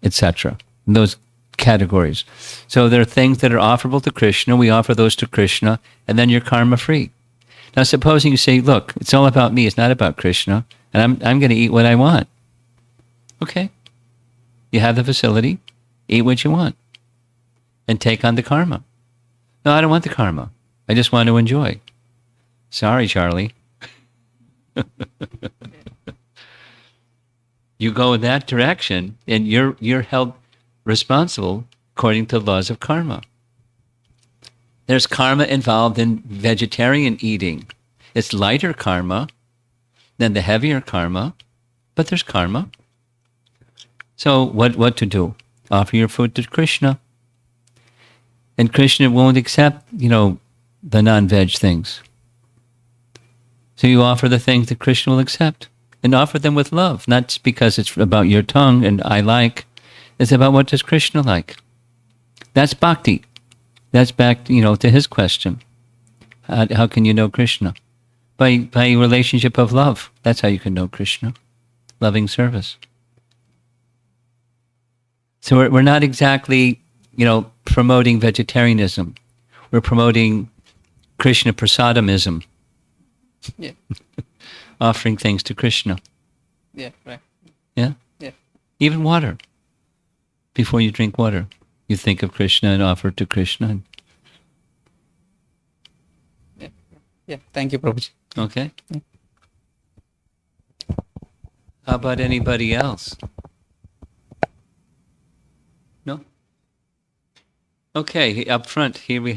Etc. Those categories. So there are things that are offerable to Krishna. We offer those to Krishna, and then you're karma-free. Now, supposing you say, look, it's all about me. It's not about Krishna, and I'm going to eat what I want. Okay. You have the facility. Eat what you want. And take on the karma. No, I don't want the karma. I just want to enjoy. Sorry, Charlie. You go in that direction, and you're held responsible according to the laws of karma. There's karma involved in vegetarian eating. It's lighter karma than the heavier karma, but there's karma. So what to do? Offer your food to Krishna. And Krishna won't accept, the non-veg things. So you offer the things that Krishna will accept. And offer them with love, not just because it's about your tongue and I like. It's about what does Krishna like. That's bhakti. That's back, to his question. How can you know Krishna? By a relationship of love. That's how you can know Krishna. Loving service. So we're not exactly, promoting vegetarianism. We're promoting Krishna prasadamism. Yeah. Offering things to Krishna. Yeah, right. Yeah? Yeah. Even water. Before you drink water, you think of Krishna and offer it to Krishna. Yeah. Yeah. Thank you, Prabhuji. Okay? Yeah. How about anybody else? No? Okay, up front, here we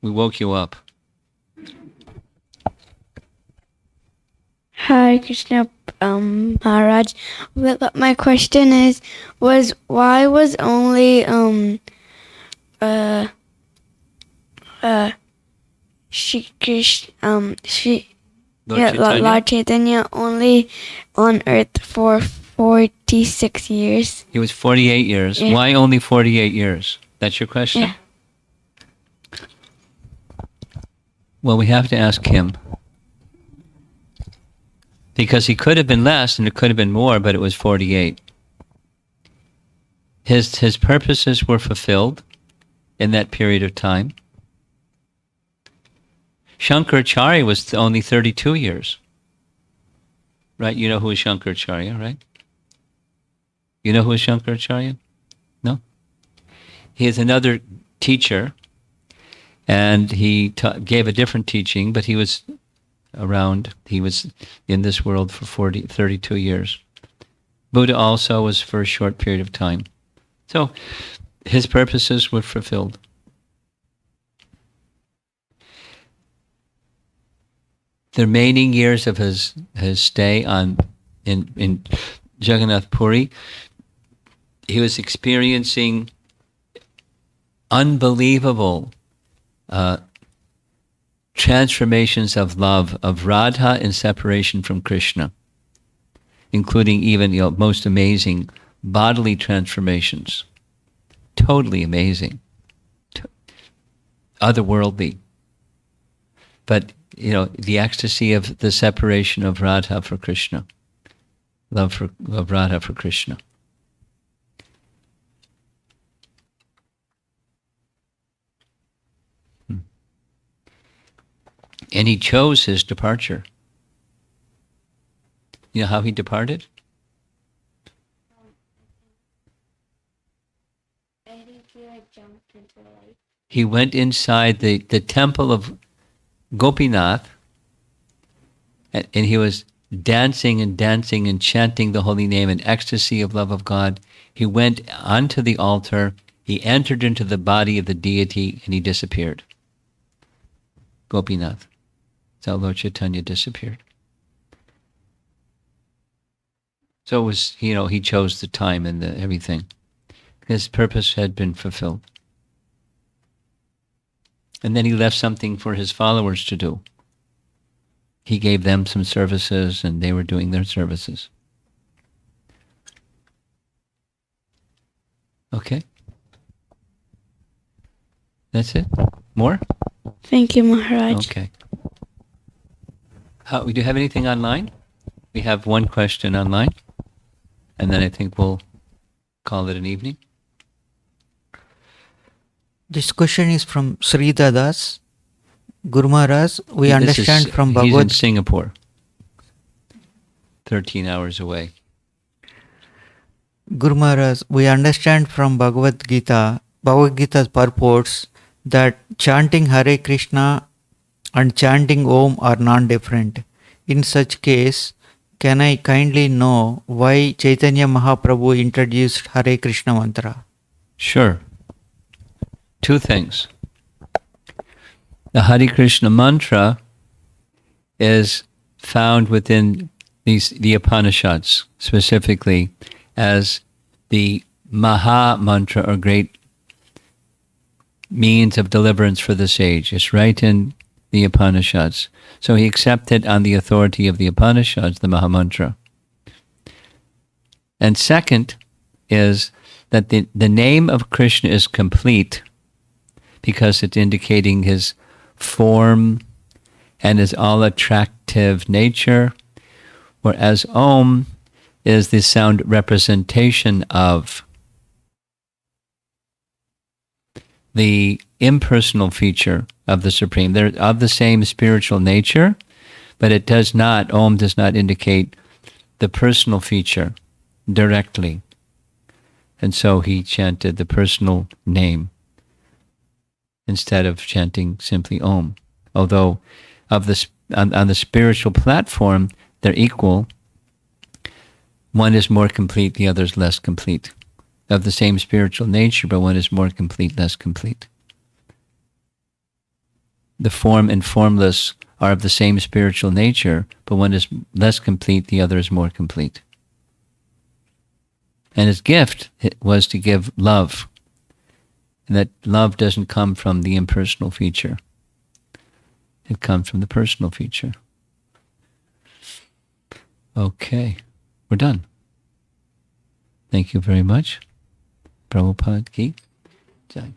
woke you up. Hare Krishna, Maharaj. My question was why was only Lord Chaitanya only on earth for 46 years? He was 48 years. Yeah. Why only 48 years? That's your question? Yeah. Well, we have to ask him. Because he could have been less and it could have been more, but it was 48. His purposes were fulfilled in that period of time. Shankaracharya was only 32 years. Right? You know who is Shankaracharya, right? You know who is Shankaracharya? No? He is another teacher, and he gave a different teaching, but he was he was in this world for 32 years. Buddha also was for a short period of time. So his purposes were fulfilled. The remaining years of his stay in Jagannath Puri, he was experiencing unbelievable transformations of love, of Radha in separation from Krishna, including even most amazing bodily transformations. Totally amazing. Otherworldly. But, the ecstasy of the separation of Radha for Krishna. Love of Radha for Krishna. And he chose his departure. You know how he departed? He went inside the temple of Gopinath, and he was dancing and dancing and chanting the holy name in ecstasy of love of God. He went onto the altar, he entered into the body of the deity, and he disappeared. Gopinath. That's how Lord Chaitanya disappeared. So it was, he chose the time and everything. His purpose had been fulfilled. And then he left something for his followers to do. He gave them some services, and they were doing their services. Okay? That's it? More? Thank you, Maharaj. Okay. Do you have anything online? We have one question online, and then I think we'll call it an evening. This question is from Sri Dadas. Guru Maharaj, we understand from He's in Bhagavad Singapore, 13 hours away. Guru Maharaj, we understand from Bhagavad Gita's purports that chanting Hare Krishna and chanting Om are non-different. In such case, can I kindly know why Chaitanya Mahaprabhu introduced Hare Krishna mantra? Sure. Two things. The Hare Krishna mantra is found within the Upanishads, specifically as the Maha mantra, or great means of deliverance for the sage. It's right in the Upanishads. So he accepted on the authority of the Upanishads the Maha mantra. And second is that the name of Krishna is complete because it's indicating his form and his all-attractive nature, whereas Om is the sound representation of the impersonal feature of the Supreme. They're of the same spiritual nature, but Om does not indicate the personal feature directly. And so he chanted the personal name instead of chanting simply Om. Although on the spiritual platform, they're equal. One is more complete, the other is less complete. Of the same spiritual nature, but one is more complete, less complete. The form and formless are of the same spiritual nature, but one is less complete, the other is more complete. And his gift was to give love. And that love doesn't come from the impersonal feature. It comes from the personal feature. Okay, we're done. Thank you very much. Prabhupada ki jai.